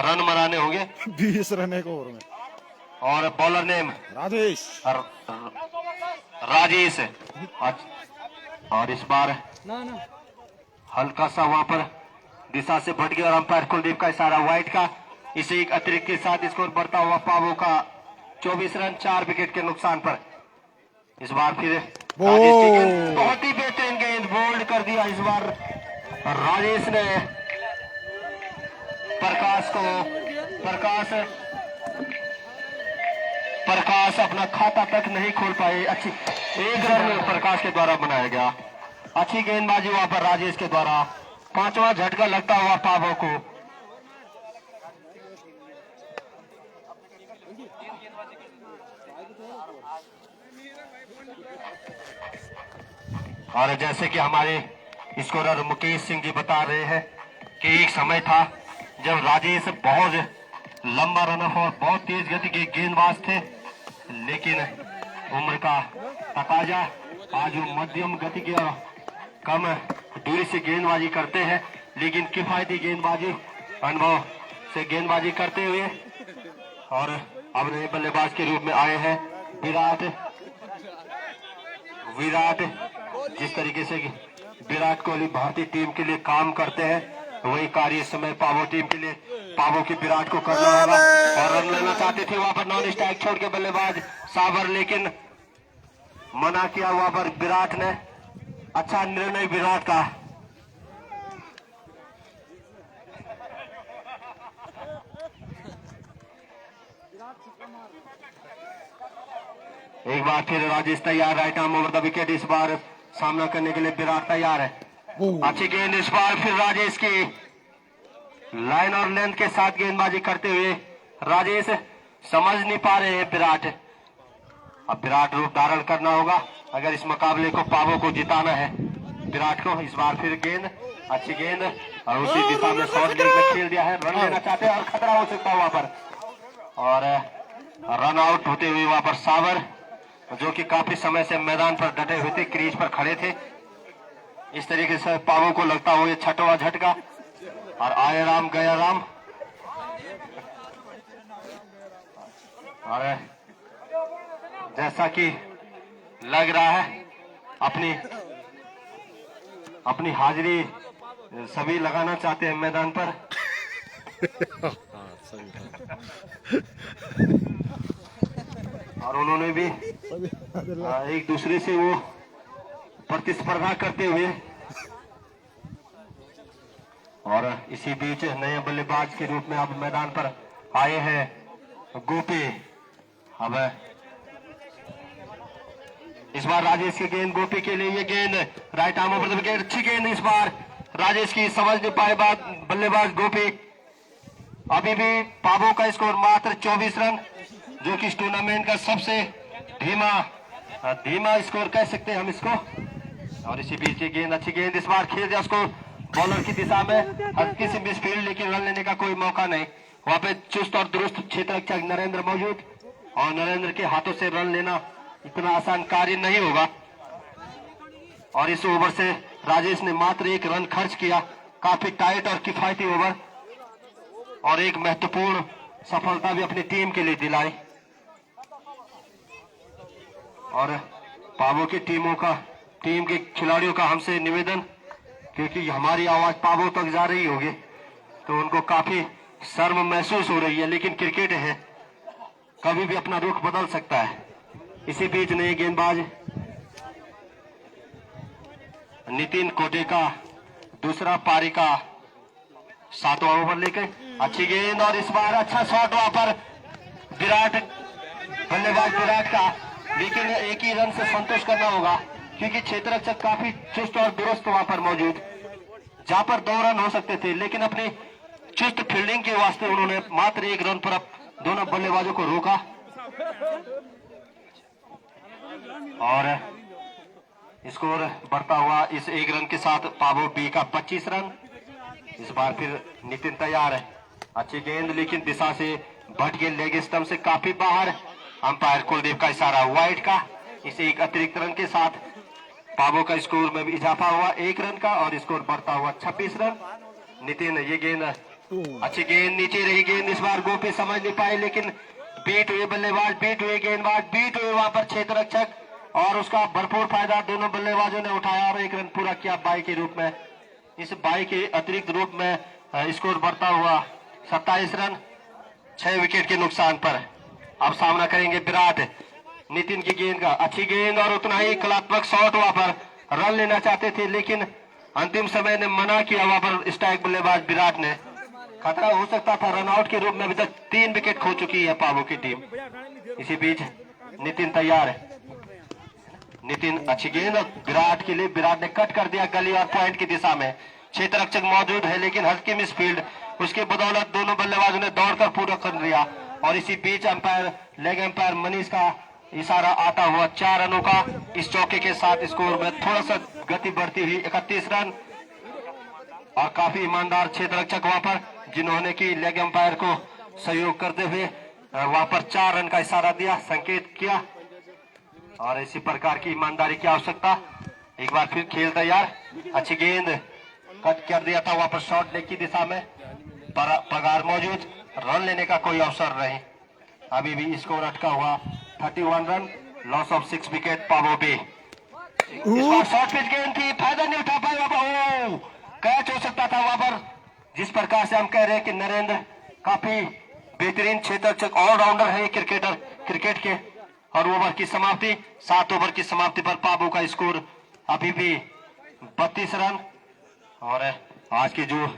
रन बनाने होंगे। 20 रन एक ओवर में। और बॉलर नेम राजेश। और इस बार हल्का सा वहां पर दिशा से भट गया और अंपायर कुलदीप का इशारा वाइड का। इसी एक अतिरिक्त के साथ स्कोर बढ़ता हुआ पावो का 24 रन 4 विकेट के नुकसान पर। इस बार फिर राजेश की गेंद, बहुत ही बेहतरीन गेंद, बोल्ड कर दिया इस बार राजेश ने प्रकाश अपना खाता तक नहीं खोल पाए। अच्छी एक रन प्रकाश के द्वारा बनाया गया। अच्छी गेंदबाजी वहां पर राजेश के द्वारा। 5वां झटका लगता हुआ पावो को। और जैसे कि हमारे स्कोरर मुकेश सिंह जी बता रहे हैं कि एक समय था जब राजेश बहुत लंबा रनअप और बहुत तेज गति के गेंदबाज थे, लेकिन उम्र का तकाजा आज वो मध्यम गति के और कम दूरी से गेंदबाजी करते हैं, लेकिन किफायती गेंदबाजी अनुभव से गेंदबाजी करते हुए और अब नए बल्लेबाज के रूप में आए हैं विराट। जिस तरीके से विराट कोहली भारतीय टीम के लिए काम करते हैं, वही कार्य इस समय पावो टीम के लिए, पावो की विराट को करना होगा। और रन लेना चाहते थे वहां पर नॉन स्ट्राइक छोड़ के बल्लेबाज सावर, लेकिन मना किया वहां पर विराट ने। अच्छा निर्णय विराट का। एक बार फिर राजेश तैयार, right arm over the wicket. इस बार सामना करने के लिए विराट तैयार है। अच्छी गेंद इस बार फिर राजेश की, लाइन और लेंथ के साथ गेंदबाजी करते हुए राजेश समझ नहीं पा रहे हैं विराट। अब विराट रूप धारण करना होगा अगर इस मुकाबले को पावो को जिताना है। विराट को इस बार फिर गेंद, अच्छी गेंद और उसी दिशा में शॉर्ट लेग में खेल दिया है। रन लेना चाहते हैं और खतरा हो सकता है वहां पर। और रन आउट होते हुए वहां पर सावर, जो कि काफी समय से मैदान पर डटे हुए थे, क्रीज पर खड़े थे। इस तरीके से पावो को लगता हो ये 6वां झटका। और आए राम गया राम। और जैसा कि लग रहा है अपनी हाजिरी सभी लगाना चाहते हैं मैदान पर। और उन्होंने भी एक दूसरे से वो प्रतिस्पर्धा करते हुए। और इसी बीच नए बल्लेबाज के रूप में अब मैदान पर आए हैं गोपी। अब इस बार राजेश की गेंद गोपी के लिए, ये गेंद right arm over the wicket. अच्छी गेंद इस बार राजेश की, समझ नहीं पाए बात बल्लेबाज गोपी। अभी भी पावो का स्कोर मात्र 24 रन, जो कि इस टूर्नामेंट का सबसे धीमा स्कोर कह सकते हैं हम इसको। और इसी बीच ये गेंद, अच्छी गेंद इस बार खेल दिया उसको बॉलर की दिशा में, हल्की सी मिसफील्ड, लेकिन रन लेने का कोई मौका नहीं। वहां पे चुस्त और दुरुस्त क्षेत्ररक्षक नरेंद्र मौजूद, और नरेंद्र के हाथों से रन लेना इतना आसान कार्य नहीं होगा। और इस ओवर से राजेश ने मात्र 1 रन खर्च किया। काफी टाइट और किफायती ओवर, और एक महत्वपूर्ण सफलता भी अपनी टीम के लिए दिलाई। और पावो की टीम के खिलाड़ियों का हमसे निवेदन, क्योंकि हमारी आवाज पावो तक जा रही होगी तो उनको काफी शर्म महसूस हो रही है, लेकिन क्रिकेट है, कभी भी अपना रुख बदल सकता है। इसी बीच नए गेंदबाज नितिन कोटे का दूसरा पारी का 7वां ओवर लेकर अच्छी गेंद, और इस बार अच्छा शॉट वहां पर बल्लेबाज विराट का, लेकिन एक ही रन से संतोष करना होगा, क्योंकि क्षेत्ररक्षक काफी चुस्त और दुरुस्त वहां पर मौजूद, जहां पर 2 रन हो सकते थे, लेकिन अपनी चुस्त फील्डिंग के वास्ते उन्होंने मात्र 1 रन पर दोनों बल्लेबाजों को रोका और स्कोर बढ़ता हुआ इस 1 रन के साथ पाबो बी का 25 रन। इस बार फिर नितिन तैयार है, अच्छी गेंद लेकिन दिशा से भट के लेग स्टंप से काफी बाहर। अंपायर कुलदीप का इशारा वाइड का। इस एक अतिरिक्त रन के साथ पाबो का स्कोर में भी इजाफा हुआ 1 रन का और स्कोर बढ़ता हुआ 26 रन। नितिन ये गेंद अच्छी गेंद, नीचे रही गेंद, इस बार गोपी समझ नहीं पाए लेकिन बीट हुए बल्लेबाज, बीट हुए गेंदबाज, बीट हुए वहां पर क्षेत्र रक्षक और उसका भरपूर फायदा दोनों बल्लेबाजों ने उठाया और 1 रन पूरा किया बाई के रूप में। इस बाई के अतिरिक्त रूप में स्कोर बढ़ता हुआ 27 रन 6 विकेट के नुकसान पर। अब सामना करेंगे विराट। नितिन की गेंद का अच्छी गेंद और उतना ही कलात्मक शॉट, वहां पर रन लेना चाहते थे लेकिन अंतिम समय ने मना किया। वहां पर स्ट्राइक बल्लेबाज विराट ने, खतरा हो सकता था रनआउट के रूप में। अभी तक 3 विकेट खो चुकी है पाबो की टीम। इसी बीच नितिन तैयार है, नितिन अच्छी गेंद विराट के लिए, विराट ने कट कर दिया गली और पॉइंट की दिशा में। क्षेत्र रक्षक मौजूद है लेकिन हल्की मिस फील्ड, उसके बदौलत दोनों बल्लेबाजों ने दौड़कर पूरा कर लिया। और इसी बीच अंपायर लेग अंपायर मनीष का इशारा आता हुआ 4 रनों का। इस चौके के साथ स्कोर में थोड़ा सा गति बढ़ती हुई 31 रन। और काफी ईमानदार क्षेत्र रक्षक वहां पर, जिन्होंने की लेग अंपायर को सहयोग करते हुए वहां पर 4 रन का इशारा दिया, संकेत किया। और इसी प्रकार की ईमानदारी की आवश्यकता। एक बार फिर खेल तैयार, अच्छी गेंद कट कर दिया था वहां पर शॉर्ट लेग की दिशा में, पगार मौजूद, रन लेने का कोई अवसर नहीं। अभी भी स्कोर अटका हुआ 31 रन, लॉस ऑफ 6 विकेट पाबो बी। इस बार शॉर्ट पिच गेंद थी, फायदा नहीं उठा पाया वहां पर, कैच हो सकता था वहां पर। जिस प्रकार से हम कह रहे हैं कि नरेंद्र काफी बेहतरीन क्षेत्र ऑलराउंडर है क्रिकेटर, क्रिकेट के। और ओवर की समाप्ति, 7 ओवर की समाप्ति पर पाबो का स्कोर अभी भी 32 रन। और आज के जो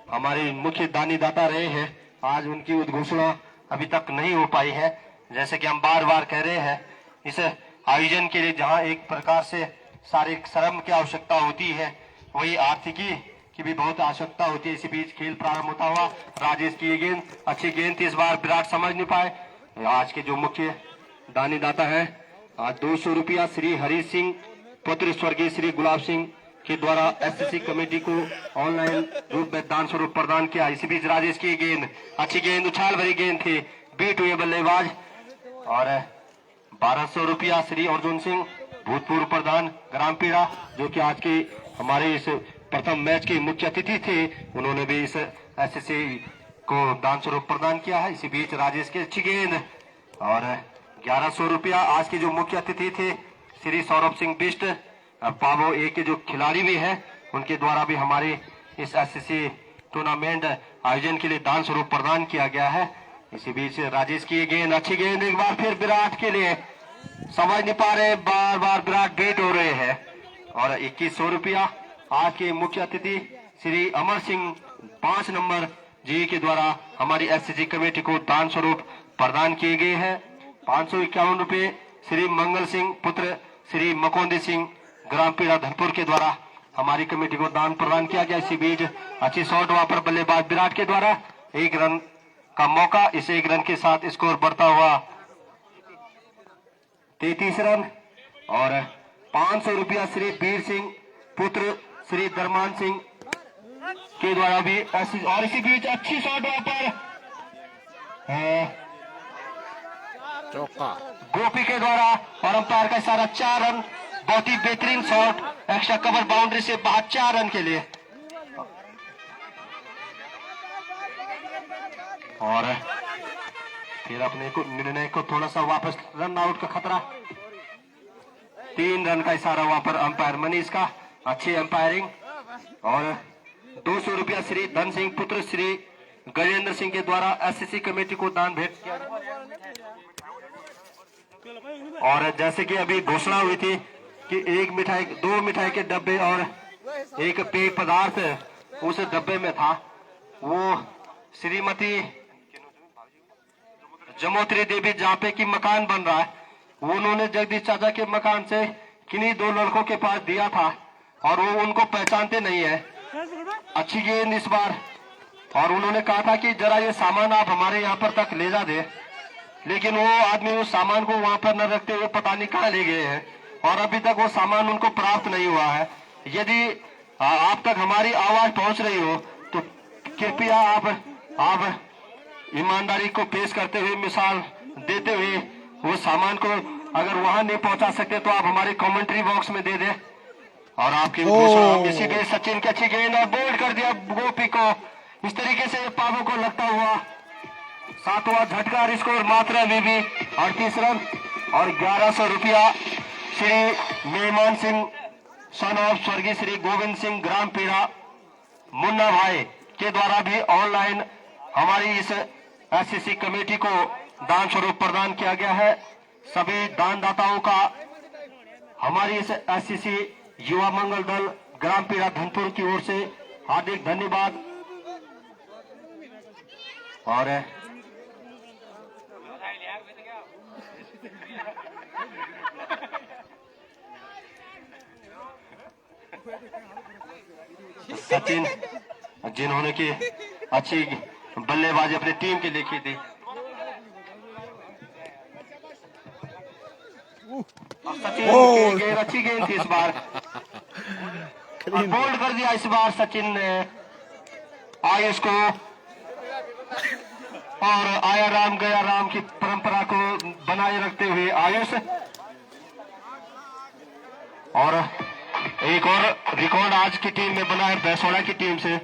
हमारे मुख्य दानीदाता रहे हैं, आज उनकी उद्घोषणा अभी तक नहीं हो पाई है। जैसे कि हम बार बार कह रहे हैं, इस आयोजन के लिए जहां एक प्रकार से शारीरिक श्रम की आवश्यकता होती है, वही आर्थिकी की भी बहुत आवश्यकता होती है। इसी बीच खेल प्रारंभ होता हुआ राजेश की ये गेंद, अच्छी गेंद थी, इस बार विराट समझ नहीं पाए। आज के जो मुख्य दानीदाता है, आज 200 रुपया श्री हरि सिंह पुत्र स्वर्गीय श्री गुलाब सिंह के द्वारा एसएससी कमेटी को ऑनलाइन रूप में दान स्वरूप प्रदान किया। इसी बीच राजेश की गेंद, अच्छी गेंद, उछाल भरी गेंद थी, बीट हुए बल्लेबाज। और 1200 रुपया श्री अर्जुन सिंह भूतपूर्व प्रधान ग्रामपीड़ा, जो कि आज की हमारे इस प्रथम मैच के मुख्य अतिथि थे, उन्होंने भी इस एसएससी को दान स्वरूप प्रदान किया है। इसी बीच राजेश की अच्छी गेंद और 1100 रुपया आज के जो मुख्य अतिथि थे श्री सौरभ सिंह बिष्ट, पाबो ए के जो खिलाड़ी भी हैं, उनके द्वारा भी हमारे इस एसएससी टूर्नामेंट आयोजन के लिए दान स्वरूप प्रदान किया गया है। इसी बीच राजेश की गेंद, अच्छी गेंद, एक बार फिर विराट के लिए, समझ नहीं पा रहे, बार बार विराट बीट हो रहे हैं। और 2100 रुपया आज के मुख्य अतिथि श्री अमर सिंह 5 नंबर जी के द्वारा हमारी एसएससी कमेटी को दान स्वरूप प्रदान किए गए हैं। 551 रुपये श्री मंगल सिंह पुत्र श्री मकोंदी सिंह ग्रामपीड़ा धनपुर के द्वारा हमारी कमेटी को दान प्रदान किया गया। इसी बीच अच्छी शॉट वहां पर बल्लेबाज विराट के द्वारा, 1 रन का मौका। इस 1 रन के साथ स्कोर बढ़ता हुआ 33 रन। और 500 रुपया श्री वीर सिंह पुत्र श्री दरमान सिंह के द्वारा भी ऐसी। और इसी बीच अच्छी शॉट वहां पर चौका गोपी के द्वारा और अंपायर का इशारा, 4 रन, बहुत ही बेहतरीन शॉट, एक्स्ट्रा कवर बाउंड्री से बाहर 4 रन के लिए। और फिर अपने को निर्णय को थोड़ा सा वापस, रन आउट का खतरा, 3 रन का इशारा वहां पर अंपायर मनीष का, अच्छी अंपायरिंग। और 200 रुपया श्री धन सिंह पुत्र श्री गजेंद्र सिंह के द्वारा एसएससी कमेटी को दान भेंट किया। और जैसे कि अभी घोषणा हुई थी कि 1 मिठाई, 2 मिठाई के डब्बे और 1 पेय पदार्थ उस डब्बे में था, वो श्रीमती जमोत्री देवी जहाँ पे की मकान बन रहा है, वो उन्होंने जगदीश चाचा के मकान से किन्हीं 2 लड़कों के पास दिया था और वो उनको पहचानते नहीं है। अच्छी गेंद इस बार और उन्होंने कहा था कि जरा ये सामान आप हमारे यहाँ पर तक ले जा दे, लेकिन वो आदमी उस सामान को वहां पर न रखते हुए पता नहीं कहाँ ले गए हैं और अभी तक वो सामान उनको प्राप्त नहीं हुआ है। यदि आप तक हमारी आवाज पहुंच रही हो तो कृपया आप ईमानदारी को पेश करते हुए, मिसाल देते हुए वो सामान को अगर वहां नहीं पहुंचा सकते तो आप हमारे कमेंट्री बॉक्स में दे दे। और आपकी घोषणा इसी के सचिन की अच्छी गेंद और बोल्ड कर दिया गोपी को। इस तरीके से पाबो को लगता हुआ 7वां झटका, स्कोर मात्र बीबी 38 रन और 1100 रुपया श्री मेहमान सिंह सन ऑफ स्वर्गीय श्री गोविंद सिंह ग्राम पीड़ा मुन्ना भाई के द्वारा भी ऑनलाइन हमारी इस एससीसी कमेटी को दान स्वरूप प्रदान किया गया है। सभी दानदाताओं का हमारी इस एससीसी युवा मंगल दल ग्राम पीड़ा धनपुर की ओर से हार्दिक धन्यवाद। और सचिन जिन्होंने की अच्छी बल्लेबाजी अपनी टीम के लिए की थी, सचिन की गेंद अच्छी गेंद थी इस बार, बोल्ड कर दिया इस बार सचिन ने आयुष को और आया राम गया राम की परंपरा को बनाए रखते हुए आयुष। और एक और रिकॉर्ड आज की टीम में बना है बैसोड़ा की टीम से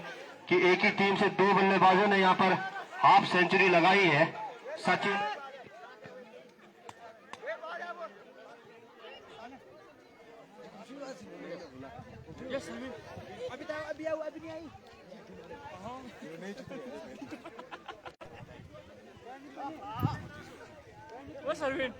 कि एक ही टीम से 2 बल्लेबाजों ने यहां पर हाफ सेंचुरी लगाई है। सचिन अभी नहीं आई। वो सरवीन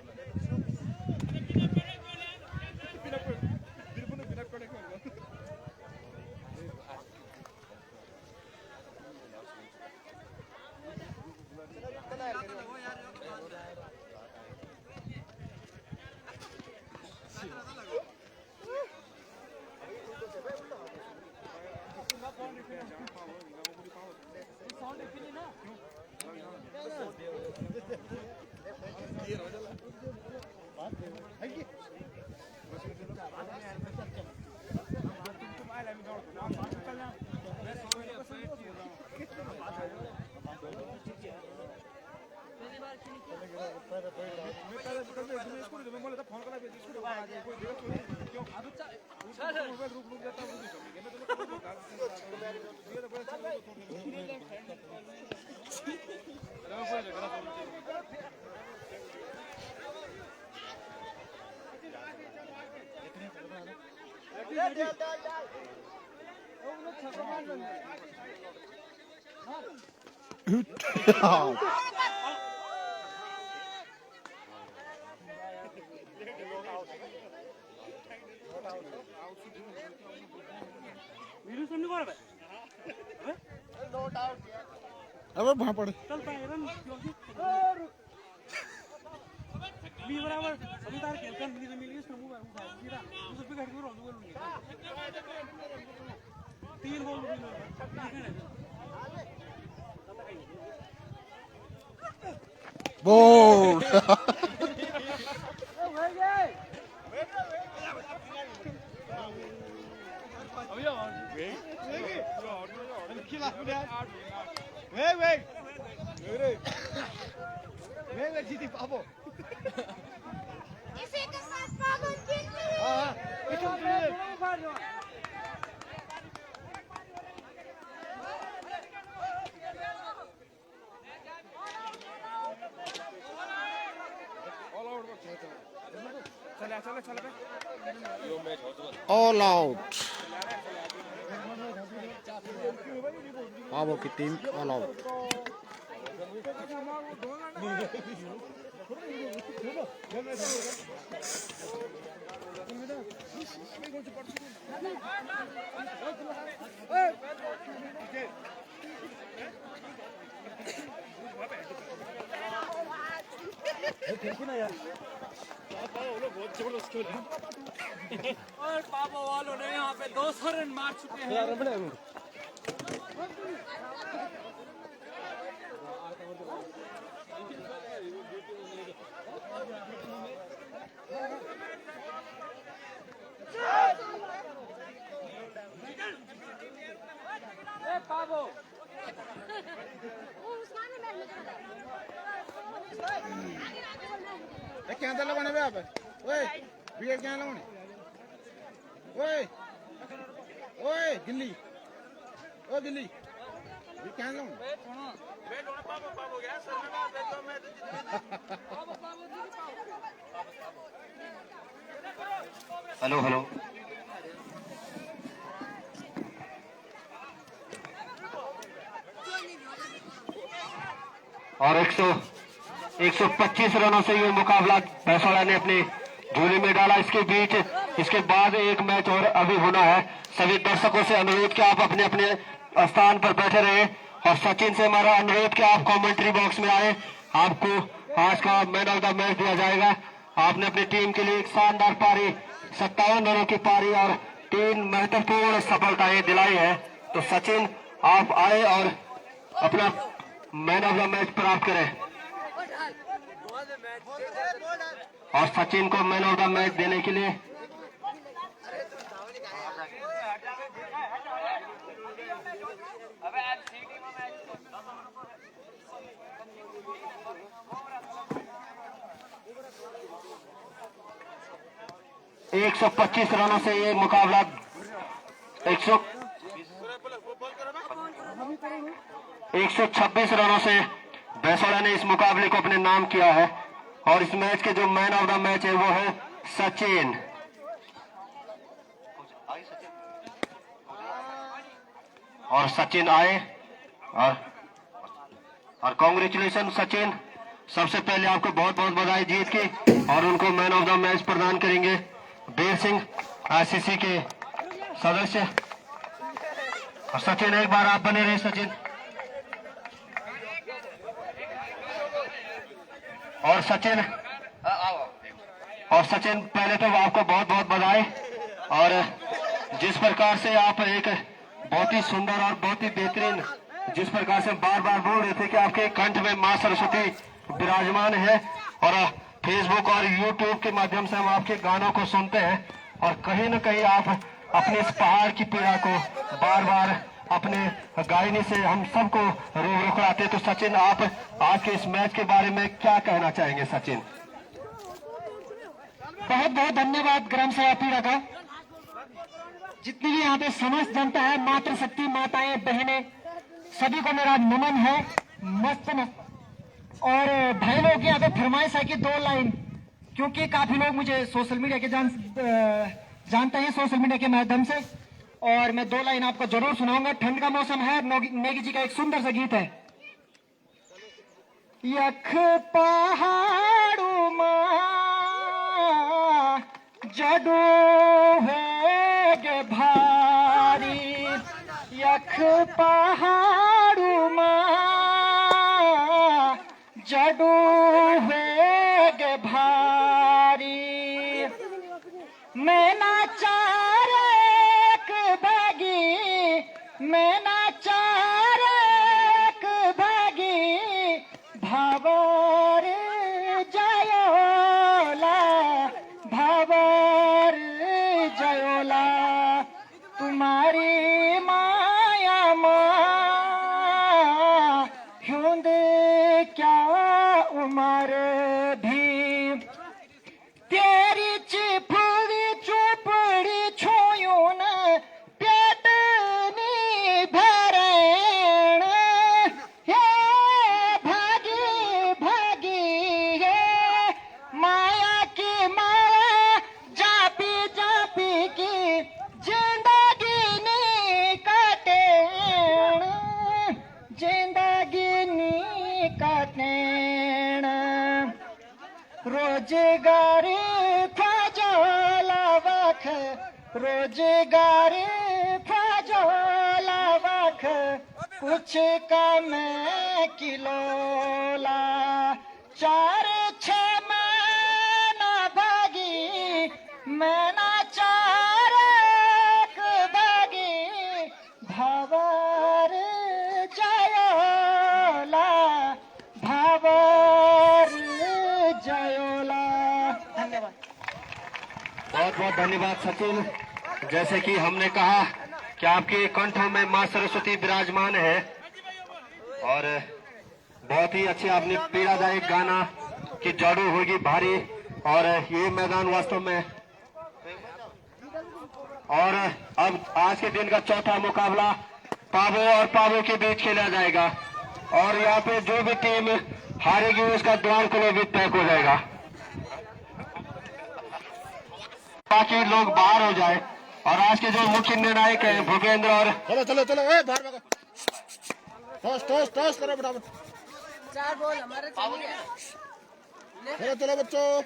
अबे वहां पड़े बोल्ड। All out. पावो की टीम ऑल आउट। और पापा वालों ने यहाँ पे 200 रन मार चुके हैं। कैंसर लगाने पे आप ओए विकेट क्या लगाने ओए ओए गिल्ली ओ गिल्ली क्या लगाने हेलो हेलो और 125 रनों से ये मुकाबला भैंसवाड़ा ने अपने झोली में डाला। इसके बाद एक मैच और अभी होना है। सभी दर्शकों से अनुरोध कि आप अपने अपने स्थान पर बैठे रहे और सचिन से हमारा अनुरोध कि आप कमेंट्री बॉक्स में आए। आपको आज का मैन ऑफ द मैच दिया जाएगा। आपने अपनी टीम के लिए एक शानदार पारी 57 रनों की पारी और 3 महत्वपूर्ण सफलताएं दिलाई है। तो सचिन आप आए और अपना मैन ऑफ द मैच प्राप्त करें और सचिन को मैन ऑफ द मैच देने के लिए एक 125 रनों से ये मुकाबला 126 रनों से भैंसवाड़ा ने इस मुकाबले को अपने नाम किया है। और इस मैच के जो मैन ऑफ द मैच है वो है सचिन। और सचिन आए और कांग्रेचुलेशन सचिन। सबसे पहले आपको बहुत बहुत बधाई जीत की। और उनको मैन ऑफ द मैच प्रदान करेंगे बीर सिंह आईसीसी के सदस्य। और सचिन एक बार आप बने रहे सचिन। और सचिन पहले तो आपको बहुत बहुत बधाई। और जिस प्रकार से आप एक बहुत ही सुंदर और बहुत ही बेहतरीन, जिस प्रकार से बार बार बोल रहे थे कि आपके कंठ में मां सरस्वती विराजमान है और फेसबुक और यूट्यूब के माध्यम से हम आपके गानों को सुनते हैं और कहीं न कहीं आप अपने इस पहाड़ की पीड़ा को बार बार अपने गायनी से हम सबको रोकड़ाते। तो सचिन आप आज के इस मैच के बारे में क्या कहना चाहेंगे सचिन? बहुत बहुत धन्यवाद ग्राम सभा पीड़ा का। जितनी भी यहाँ पे समस्त जनता है, मातृशक्ति माताएं बहनें, सभी को मेरा नमन है। मस्त और भाई लोग की यहाँ पे फरमाइश है कि 2 लाइन, क्योंकि काफी लोग मुझे सोशल मीडिया के जानते हैं सोशल मीडिया के माध्यम से, और मैं 2 लाइन आपको जरूर सुनाऊंगा। ठंड का मौसम है, नेगी जी का एक सुंदर सा गीत है। यख पहाड़ू मां जडू है भारी, यख पहाड़ू मां जडू है भारी। मैं नाचारक भागी, मैं नाचारक भागी, भावर जयोला, भावर जयोला। तुम्हारी माया मां हुंद क्या उमर भी, तेरी चिपड़ी चुपड़ी छोयूं न पेटनी भरण। हे भागी भागी हे माया की माया जापी जापी की जिंदगी नी कटेण, जिंदगी नी कटेण। रोजगारी फजोला वख, रोजगारी फजोला वख, कुछ कम किलोला। 4-6 महीना भागी, महीना 4 भागी, भावर जयोला, भावर जयोला। धन्यवाद। बहुत बहुत धन्यवाद सचिन। जैसे कि हमने कहा कि आपके कंठों में मां सरस्वती विराजमान है और बहुत ही अच्छे आपने पीड़ादायक गाना कि जड़ू होगी भारी, और ये मैदान वास्तव में, और अब आज के दिन का चौथा मुकाबला पाबो और पाबो के बीच खेला जाएगा और यहाँ पे जो भी टीम हारेगी उसका ग्राउंड क्लोज भी पैक हो जाएगा ताकि लोग बाहर हो जाए। और आज के जो मुख्य निर्णायक हैं भूपेंद्र और चलो चलो चलो, बाहर भागो, टॉस टॉस टॉस करो बराबर। 4 बॉल हमारे चाहिए। चलो चलो बच्चों।